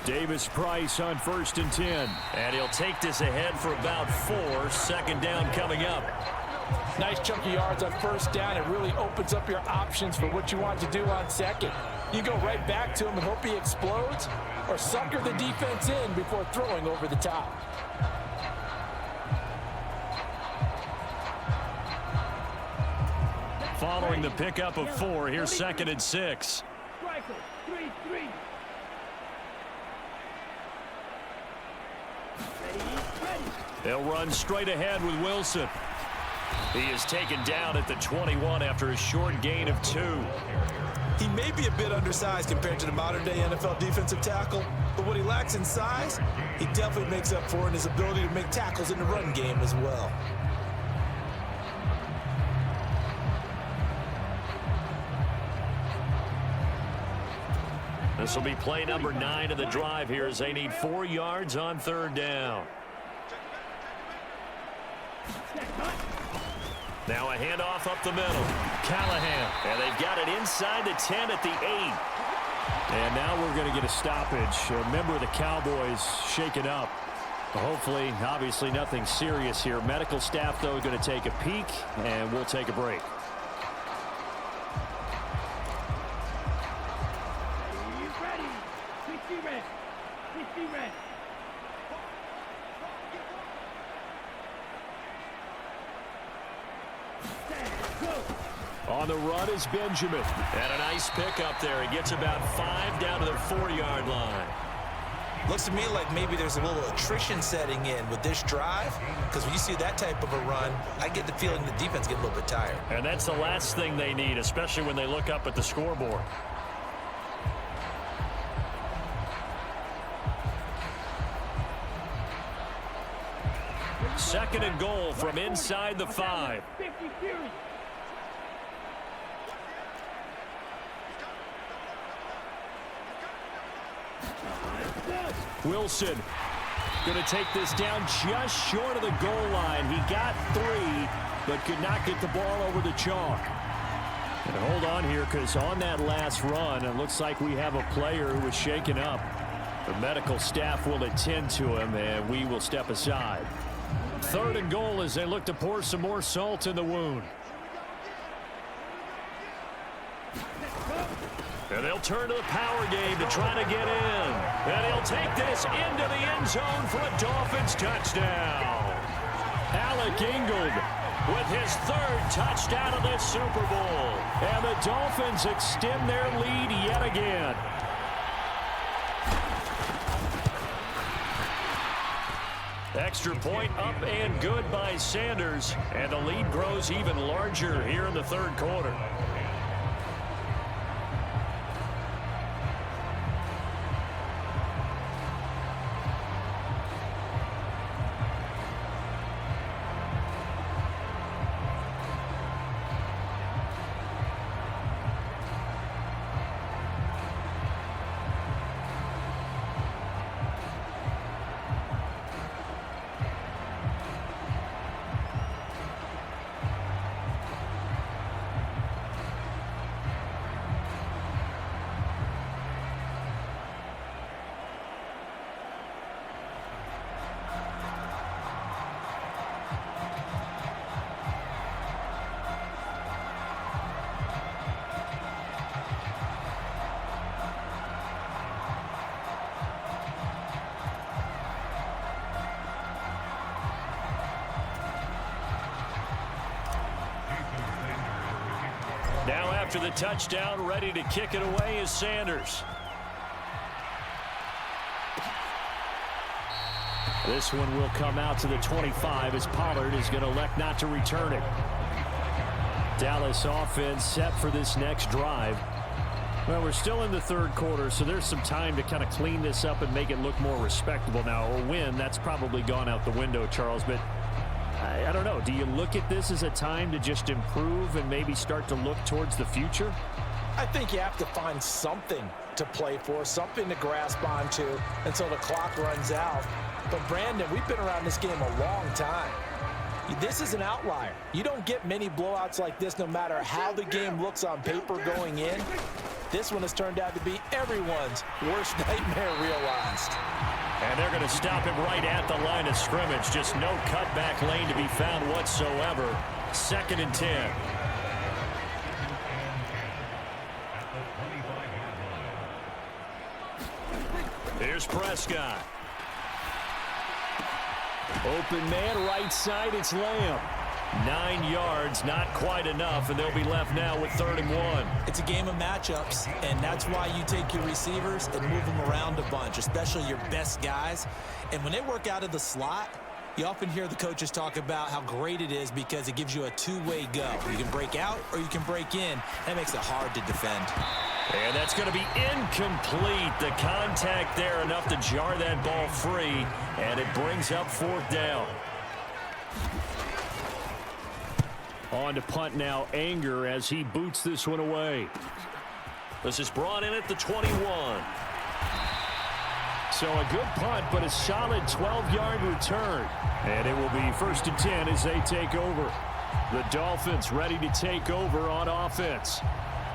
Davis Price on 1st and 10. And he'll take this ahead for about 4. 2nd down coming up. Nice chunky yards on 1st down. It really opens up your options for what you want to do on 2nd. You go right back to him and hope he explodes, or sucker the defense in before throwing over the top. Following the pickup of 4, here's 2nd and 6. They'll run straight ahead with Wilson. He is taken down at the 21 after a short gain of 2. He may be a bit undersized compared to the modern-day NFL defensive tackle, but what he lacks in size, he definitely makes up for in his ability to make tackles in the run game as well. This will be play number 9 of the drive here as they need 4 yards on 3rd down. Now a handoff up the middle. Callahan. And they've got it inside the 10 at the 8. And now we're going to get a stoppage. A member of the Cowboys shaken up. Hopefully, obviously nothing serious here. Medical staff, though, going to take a peek, and we'll take a break. On the run is Benjamin. And a nice pickup there. He gets about 5 down to the 4-yard line. Looks to me like maybe there's a little attrition setting in with this drive, because when you see that type of a run, I get the feeling the defense gets a little bit tired. And that's the last thing they need, especially when they look up at the scoreboard. 2nd and goal from inside the 5. Wilson going to take this down just short of the goal line. He got 3, but could not get the ball over the chalk. And hold on here, because on that last run, it looks like we have a player who was shaken up. The medical staff will attend to him, and we will step aside. 3rd and goal as they look to pour some more salt in the wound. And they'll turn to the power game to try to get in. And he'll take this into the end zone for a Dolphins touchdown. Alec Ingold with his 3rd touchdown of this Super Bowl. And the Dolphins extend their lead yet again. Extra point up and good by Sanders. And the lead grows even larger here in the 3rd quarter. Now after the touchdown, ready to kick it away is Sanders. This one will come out to the 25 as Pollard is going to elect not to return it. Dallas offense set for this next drive. Well, we're still in the 3rd quarter, so there's some time to kind of clean this up and make it look more respectable now. A win, that's probably gone out the window, Charles, but I don't know. Do you look at this as a time to just improve and maybe start to look towards the future? I think you have to find something to play for, something to grasp onto until the clock runs out. But, Brandon, we've been around this game a long time. This is an outlier. You don't get many blowouts like this no matter how the game looks on paper going in. This one has turned out to be everyone's worst nightmare realized. And they're going to stop him right at the line of scrimmage. Just no cutback lane to be found whatsoever. 2nd and 10. Here's Prescott. Open man, right side, it's Lamb. 9 yards, not quite enough, and they'll be left now with 3rd and 1. It's a game of matchups, and that's why you take your receivers and move them around a bunch, especially your best guys. And when they work out of the slot, you often hear the coaches talk about how great it is because it gives you a two-way go. You can break out or you can break in. That makes it hard to defend. And that's going to be incomplete. The contact there enough to jar that ball free, and it brings up 4th down. On to punt now, Anger, as he boots this one away. This is brought in at the 21. So a good punt, but a solid 12-yard return. And it will be 1st and 10 as they take over. The Dolphins ready to take over on offense.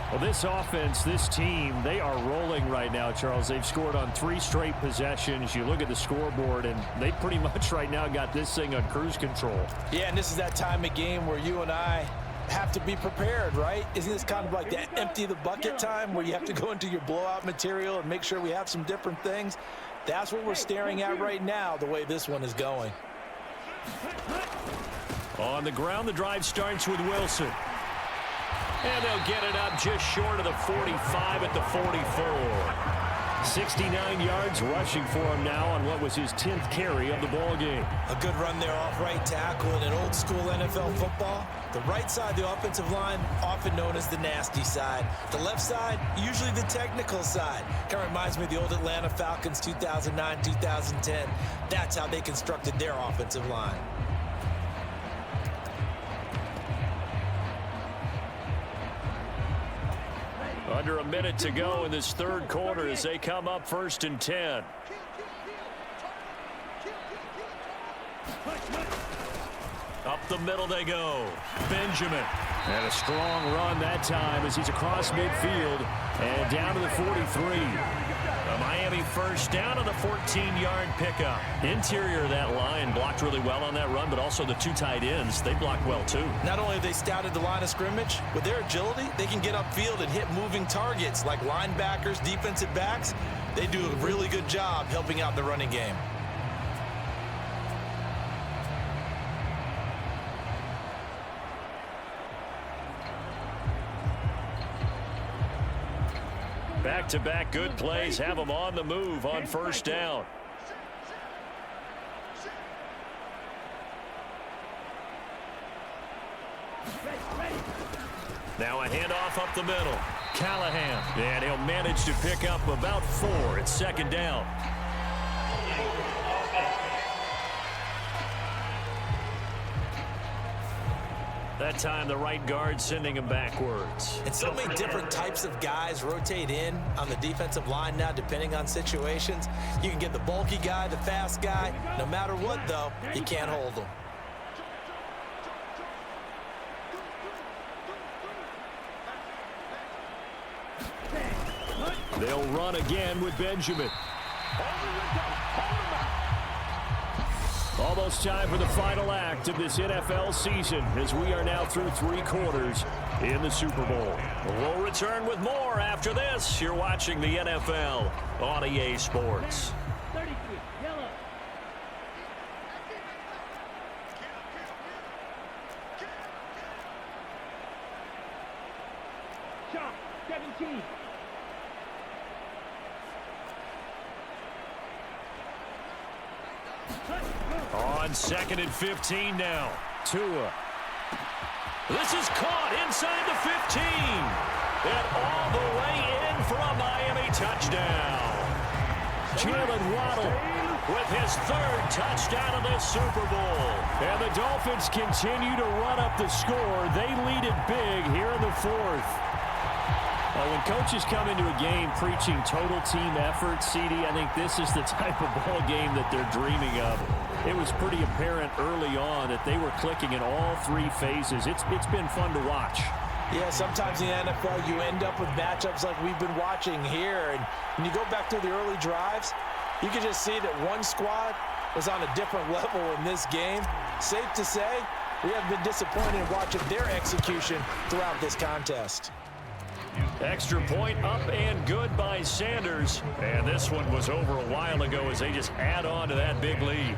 Well, this offense, this team, they are rolling right now, Charles. They've scored on 3 straight possessions. You look at the scoreboard, and they pretty much right now got this thing on cruise control. Yeah, and this is that time of game where you and I have to be prepared, right? Isn't this kind of like that empty the bucket time where you have to go into your blowout material and make sure we have some different things? That's what we're staring at right now, the way this one is going. On the ground, the drive starts with Wilson. And they'll get it up just short of the 45 at the 44. 69 yards rushing for him now on what was his 10th carry of the ball game. A good run there off right tackle in an old school NFL football. The right side, the offensive line, often known as the nasty side. The left side, usually the technical side. Kind of reminds me of the old Atlanta Falcons 2009, 2010. That's how they constructed their offensive line. Under a minute to go in this third quarter as they come up 1st and 10. Up the middle they go. Benjamin. And a strong run that time as he's across midfield and down to the 43. A Miami first down on a 14-yard pickup. Interior of that line blocked really well on that run, but also the two tight ends, they blocked well too. Not only have they scouted the line of scrimmage, with their agility, they can get upfield and hit moving targets like linebackers, defensive backs. They do a really good job helping out the running game. Back-to-back good plays have them on the move on first down. Now a handoff up the middle. Callahan. And he'll manage to pick up about 4. It's 2nd down. That time the right guard sending him backwards. And so many different types of guys rotate in on the defensive line now depending on situations. You can get the bulky guy, the fast guy. No matter what, though, you can't hold them. They'll run again with Benjamin. Almost time for the final act of this NFL season as we are now through 3 quarters in the Super Bowl. We'll return with more after this. You're watching the NFL on EA Sports. 33, yellow. Shot, 17. On 2nd and 15 now. Tua. This is caught inside the 15. And all the way in for a Miami touchdown. Jalen Waddle With his 3rd touchdown of this Super Bowl. And the Dolphins continue to run up the score. They lead it big here in the 4th. When coaches come into a game preaching total team effort, CD, I think this is the type of ball game that they're dreaming of. It was pretty apparent early on that they were clicking in all 3 phases. It's been fun to watch. Yeah, sometimes in the NFL you end up with matchups like we've been watching here. And when you go back to the early drives, you can just see that one squad was on a different level in this game. Safe to say, we have been disappointed in watching their execution throughout this contest. Extra point up and good by Sanders. And this one was over a while ago as they just add on to that big lead.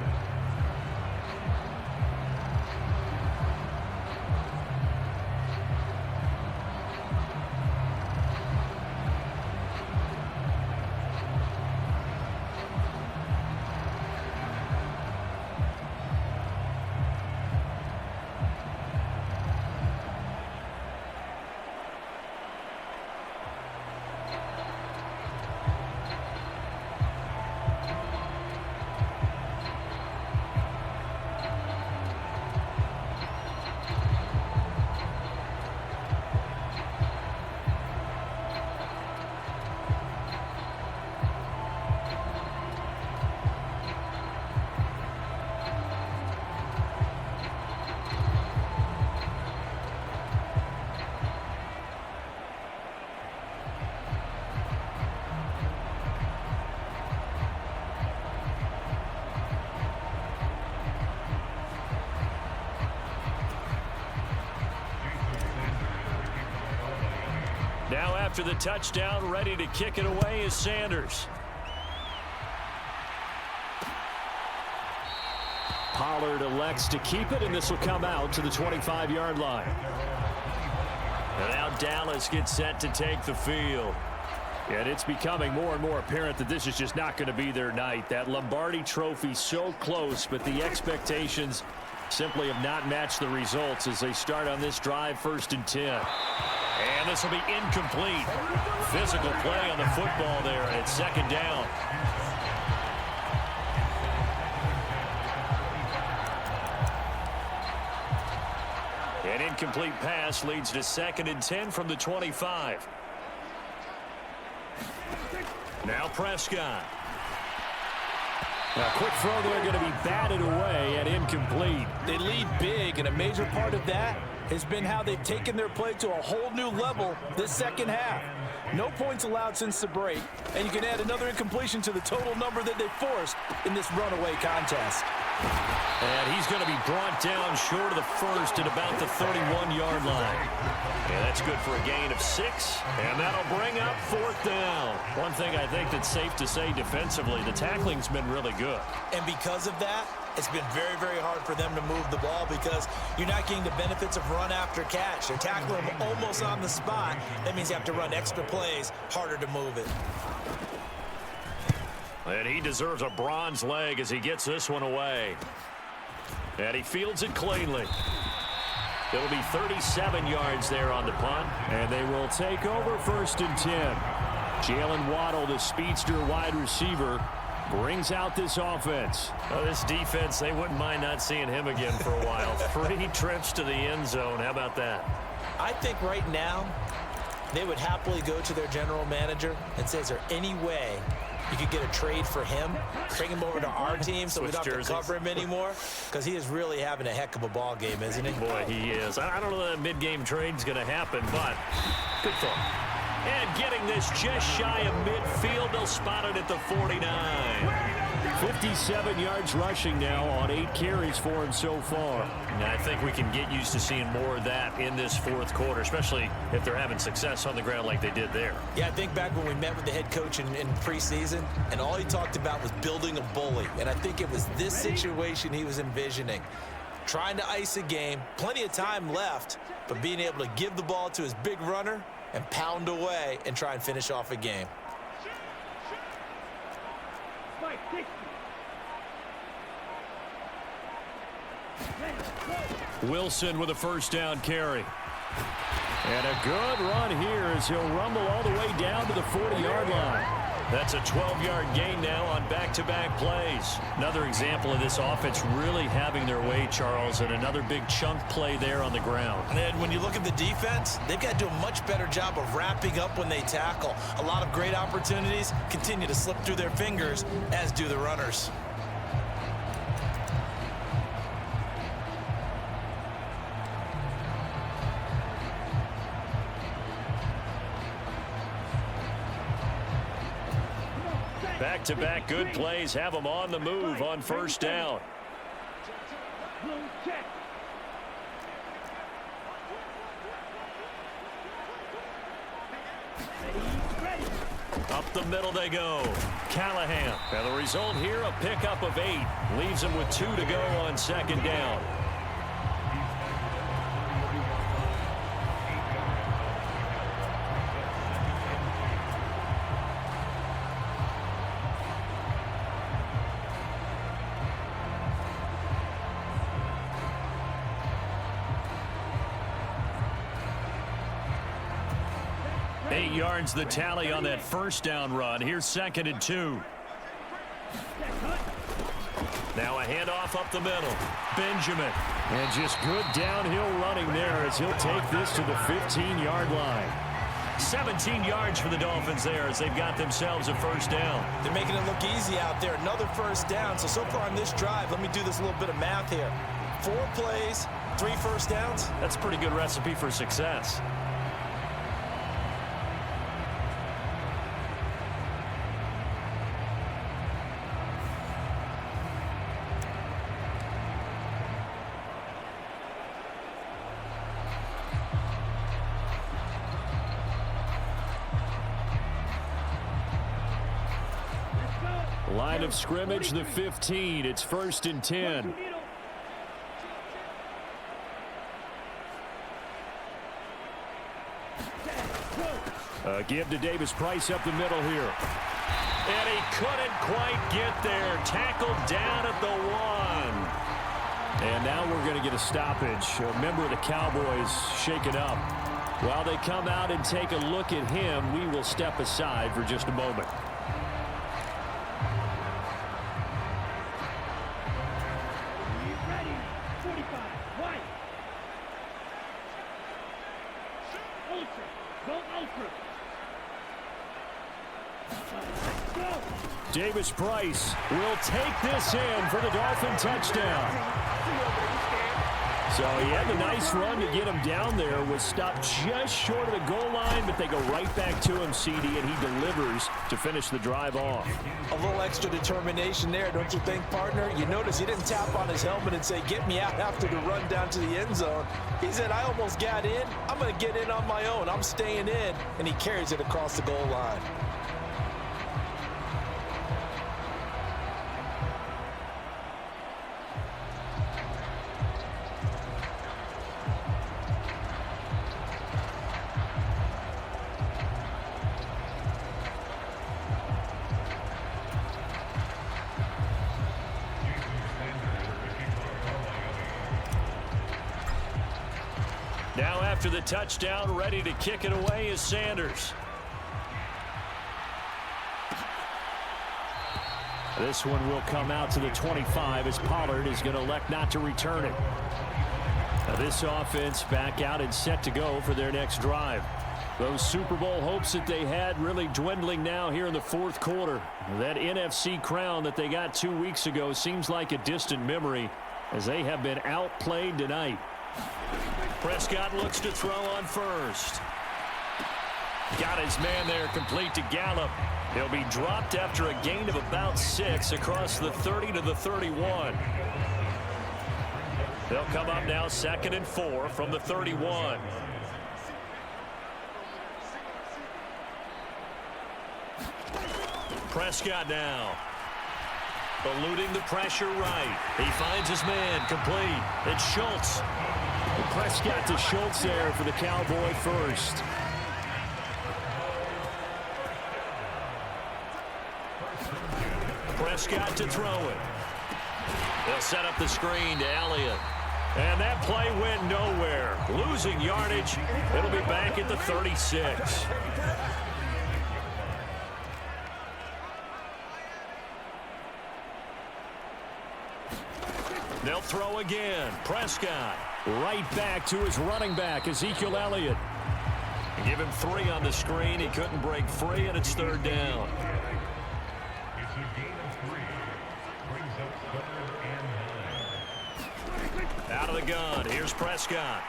Now after the touchdown, ready to kick it away is Sanders. Pollard elects to keep it, and this will come out to the 25-yard line. And now Dallas gets set to take the field. And it's becoming more and more apparent that this is just not going to be their night. That Lombardi trophy so close, but the expectations simply have not matched the results as they start on this drive, 1st and 10. And this will be incomplete. Physical play on the football there, and it's 2nd down. An incomplete pass leads to 2nd and 10 from the 25. Now Prescott. A quick throw there going to be batted away and incomplete. They lead big, and a major part of that has been how they've taken their play to a whole new level this second half. No points allowed since the break, and you can add another incompletion to the total number that they forced in this runaway contest. And he's going to be brought down short of the first at about the 31-yard line. And that's good for a gain of 6, and that'll bring up 4th down. One thing I think that's safe to say defensively, the tackling's been really good. And because of that, it's been very, very hard for them to move the ball because you're not getting the benefits of run after catch. They're tackling them almost on the spot. That means you have to run extra plays, harder to move it. And he deserves a bronze leg as he gets this one away. And he fields it cleanly. It'll be 37 yards there on the punt. And they will take over 1st and 10. Jalen Waddle, the speedster wide receiver, brings out this offense. This defense, they wouldn't mind not seeing him again for a while. 3 trips to the end zone. How about that? I think right now they would happily go to their general manager and say, is there any way you could get a trade for him, bring him over to our team so we don't have to cover him anymore? Because he is really having a heck of a ball game, isn't he? Boy, he is. I don't know that mid-game trade's going to happen, but good throw. And getting this just shy of midfield, they'll spot it at the 49. 57 yards rushing now on 8 carries for him so far. And I think we can get used to seeing more of that in this 4th quarter, especially if they're having success on the ground like they did there. Yeah, I think back when we met with the head coach in preseason, and all he talked about was building a bully. And I think it was this situation he was envisioning. Trying to ice a game, plenty of time left, but being able to give the ball to his big runner and pound away and try and finish off a game. Wilson with a 1st down carry. And a good run here as he'll rumble all the way down to the 40-yard line. That's a 12-yard gain now on back-to-back plays. Another example of this offense really having their way, Charles, and another big chunk play there on the ground. And then when you look at the defense, they've got to do a much better job of wrapping up when they tackle. A lot of great opportunities continue to slip through their fingers, as do the runners. Back-to-back good plays have them on the move on 1st down. Up the middle they go. Callahan. And the result here, a pickup of 8. Leaves them with 2 to go on 2nd down. Yards the tally on that 1st down run. Here's 2nd and 2. Now a handoff up the middle. Benjamin. And just good downhill running there as he'll take this to the 15-yard line. 17 yards for the Dolphins there as they've got themselves a 1st down. They're making it look easy out there. Another 1st down. So far on this drive, let me do this little bit of math here. 4 plays, 3 1st downs. That's a pretty good recipe for success. Line of scrimmage, the 15. It's 1st and 10. Give to Davis Price up the middle here. And he couldn't quite get there. Tackled down at the 1. And now we're going to get a stoppage. A member of the Cowboys shaken up. While they come out and take a look at him, we will step aside for just a moment. Ready. 45. White. Ultra. Go ultra. Go. Davis Price will take this in for the Dolphin touchdown. So he had a nice run to get him down there. Was stopped just short of the goal line, but they go right back to him, CD, and he delivers to finish the drive off. A little extra determination there, don't you think, partner? You notice he didn't tap on his helmet and say, get me out after the run down to the end zone. He said, I almost got in. I'm going to get in on my own. I'm staying in. And he carries it across the goal line. Now after the touchdown, ready to kick it away is Sanders. This one will come out to the 25 as Pollard is going to elect not to return it. Now this offense back out and set to go for their next drive. Those Super Bowl hopes that they had really dwindling now here in the fourth quarter. That NFC crown that they got 2 weeks ago seems like a distant memory as they have been outplayed tonight. Prescott looks to throw on first. Got his man there, complete to Gallup. He'll be dropped after a gain of about 6 across the 30 to the 31. They'll come up now 2nd and 4 from the 31. Prescott now. Eluding the pressure right. He finds his man, complete. It's Schultz. Prescott to Schultz there for the Cowboy first. Prescott to throw it. They'll set up the screen to Elliott. And that play went nowhere. Losing yardage. It'll be back at the 36. They'll throw again. Prescott right back to his running back, Ezekiel Elliott. Give him 3 on the screen. He couldn't break free, and it's 3rd down. It's a gain of 3. Brings up 3rd and 9. Out of the gun. Here's Prescott.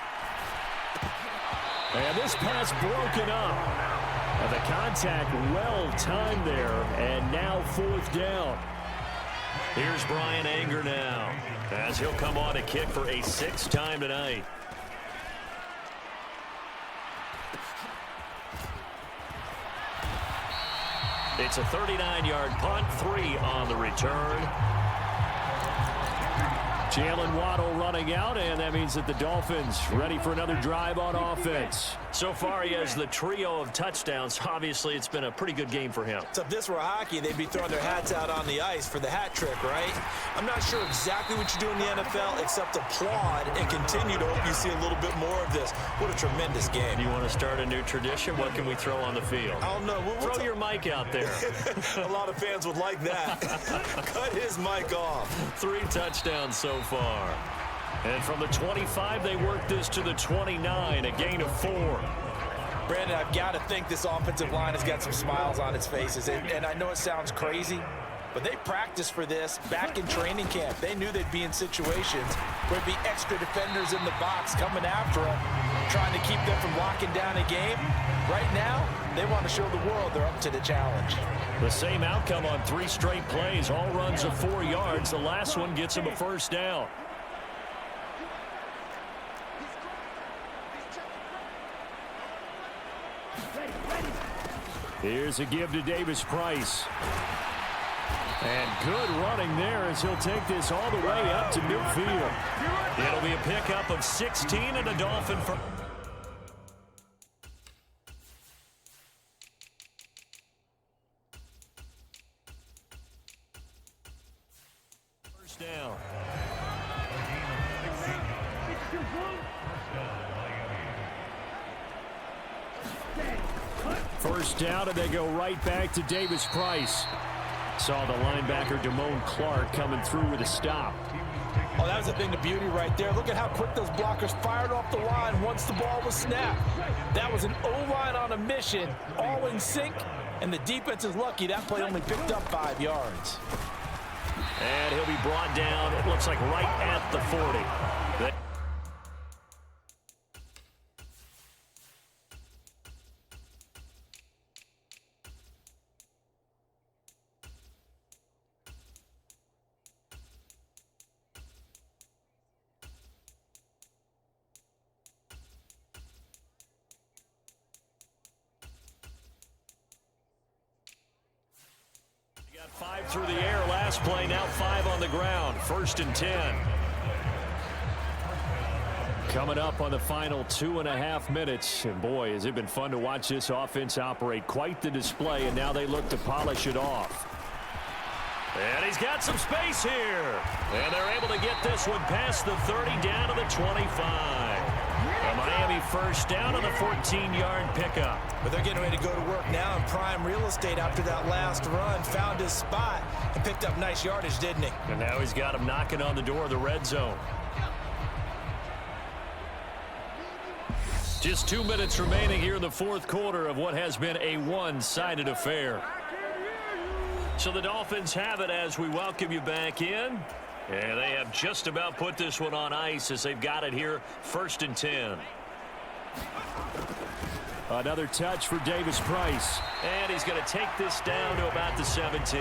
And this pass broken up. And the contact well timed there, and now 4th down. Here's Brian Anger now, as he'll come on to kick for a 6th time tonight. It's a 39-yard punt, 3 on the return. Jalen Waddle running out, and that means that the Dolphins ready for another drive on offense. So far, he has the trio of touchdowns. Obviously, it's been a pretty good game for him. So if this were hockey, they'd be throwing their hats out on the ice for the hat trick, right? I'm not sure exactly what you do in the NFL except applaud and continue to hope you see a little bit more of this. What a tremendous game. You want to start a new tradition? What can we throw on the field? I don't know. Throw your mic out there. A lot of fans would like that. Cut his mic off. 3 touchdowns so far. And from the 25, they work this to the 29, a gain of 4. Brandon, I've got to think this offensive line has got some smiles on its faces. And I know it sounds crazy, but they practiced for this back in training camp. They knew they'd be in situations where there'd be extra defenders in the box coming after them, trying to keep them from locking down a game. Right now, they want to show the world they're up to the challenge. The same outcome on 3 straight plays, all runs of 4 yards. The last one gets them a 1st down. Here's a give to Davis Price. And good running there as he'll take this all the way up to midfield. It'll be a pickup of 16 and a Dolphin. First down, and they go right back to Davis Price. Saw the linebacker Damone Clark coming through with a stop. Oh, that was a thing of beauty right there. Look at how quick those blockers fired off the line once the ball was snapped. That was an O-line on a mission, all in sync, and the defense is lucky that play only picked up 5 yards. And he'll be brought down, it looks like right at the 40. Got 5 through the air last play, now 5 on the ground. 1st and 10. Coming up on the final 2.5 minutes. And boy, has it been fun to watch this offense operate. Quite the display, and now they look to polish it off. And he's got some space here. And they're able to get this one past the 30 down to the 25. A Miami first down on the 14-yard pickup. But they're getting ready to go to work now in prime real estate after that last run. Found his spot and picked up nice yardage, didn't he? And now he's got him knocking on the door of the red zone. Just 2 minutes remaining here in the 4th quarter of what has been a one-sided affair. So the Dolphins have it as we welcome you back in. And they have just about put this one on ice as they've got it here, 1st and 10. Another touch for Davis Price. And he's going to take this down to about the 17.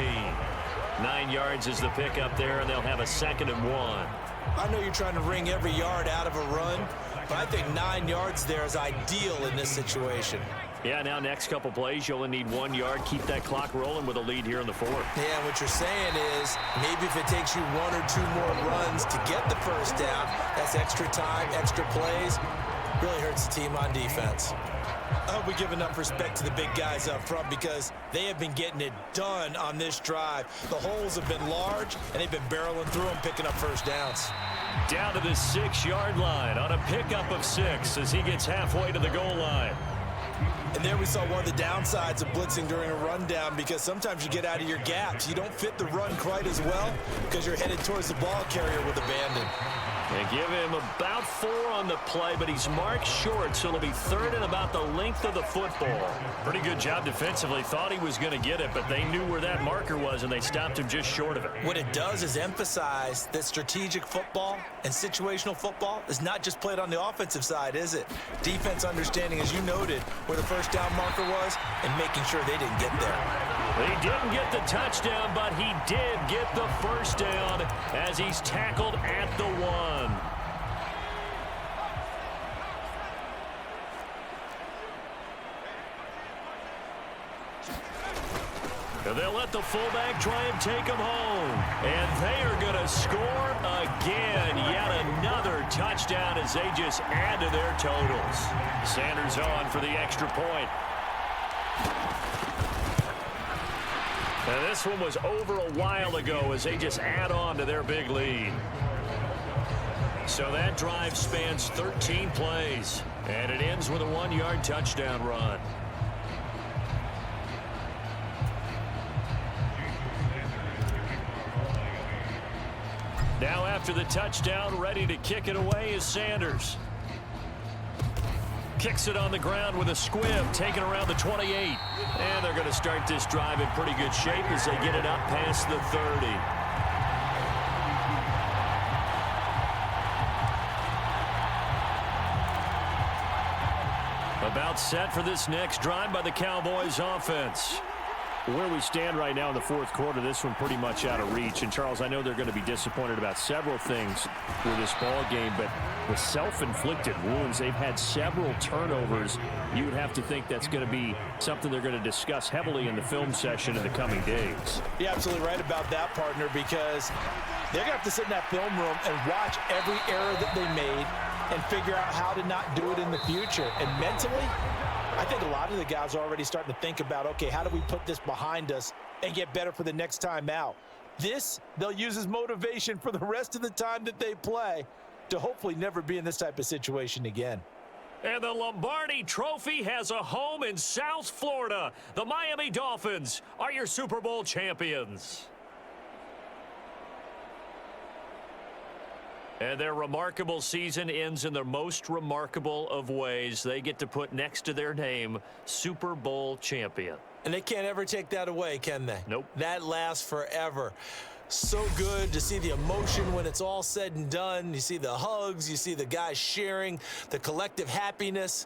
9 yards is the pickup there, and they'll have a 2nd and 1. I know you're trying to wring every yard out of a run, but I think 9 yards there is ideal in this situation. Yeah, now next couple plays, you only need 1 yard. Keep that clock rolling with a lead here in the 4th. Yeah, what you're saying is maybe if it takes you 1 or 2 more runs to get the first down, that's extra time, extra plays. Really hurts the team on defense. I hope we give enough respect to the big guys up front because they have been getting it done on this drive. The holes have been large, and they've been barreling through them, picking up first downs. Down to the 6-yard line on a pickup of 6 as he gets halfway to the goal line. And there we saw one of the downsides of blitzing during a rundown because sometimes you get out of your gaps. You don't fit the run quite as well because you're headed towards the ball carrier with abandon. They give him about 4 on the play, but he's marked short, so it'll be 3rd and about the length of the football. Pretty good job defensively. Thought he was going to get it, but they knew where that marker was, and they stopped him just short of it. What it does is emphasize that strategic football and situational football is not just played on the offensive side, is it? Defense understanding, as you noted, where the first down marker was and making sure they didn't get there. He didn't get the touchdown, but he did get the first down as he's tackled at the 1. They'll let the fullback try and take him home. And they are going to score again. Yet another touchdown as they just add to their totals. Sanders on for the extra point. And this one was over a while ago as they just add on to their big lead. So that drive spans 13 plays. And it ends with a 1-yard touchdown run. Now after the touchdown, ready to kick it away is Sanders. Kicks it on the ground with a squib, taken around the 28. And they're going to start this drive in pretty good shape as they get it up past the 30. About set for this next drive by the Cowboys offense. Where we stand right now in the 4th quarter, this one pretty much out of reach. And, Charles, I know they're going to be disappointed about several things with this ball game, but the self-inflicted wounds, they've had several turnovers. You would have to think that's going to be something they're going to discuss heavily in the film session in the coming days. You're absolutely right about that, partner, because they're going to have to sit in that film room and watch every error that they made and figure out how to not do it in the future. And mentally, I think a lot of the guys are already starting to think about, okay, how do we put this behind us and get better for the next time out? This, they'll use as motivation for the rest of the time that they play to hopefully never be in this type of situation again. And the Lombardi Trophy has a home in South Florida. The Miami Dolphins are your Super Bowl champions. And their remarkable season ends in the most remarkable of ways. They get to put next to their name, Super Bowl champion. And they can't ever take that away, can they? Nope. That lasts forever. So good to see the emotion when it's all said and done. You see the hugs, you see the guys sharing, the collective happiness.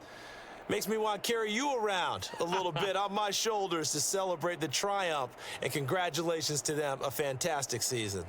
Makes me want to carry you around a little bit on my shoulders to celebrate the triumph. And congratulations to them, a fantastic season.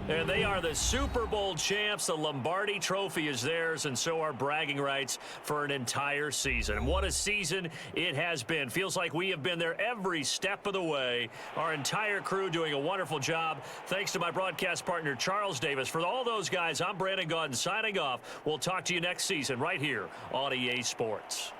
And they are the Super Bowl champs. The Lombardi Trophy is theirs, and so are bragging rights for an entire season. And what a season it has been. Feels like we have been there every step of the way. Our entire crew doing a wonderful job. Thanks to my broadcast partner, Charles Davis. For all those guys, I'm Brandon Gaudin signing off. We'll talk to you next season right here on EA Sports.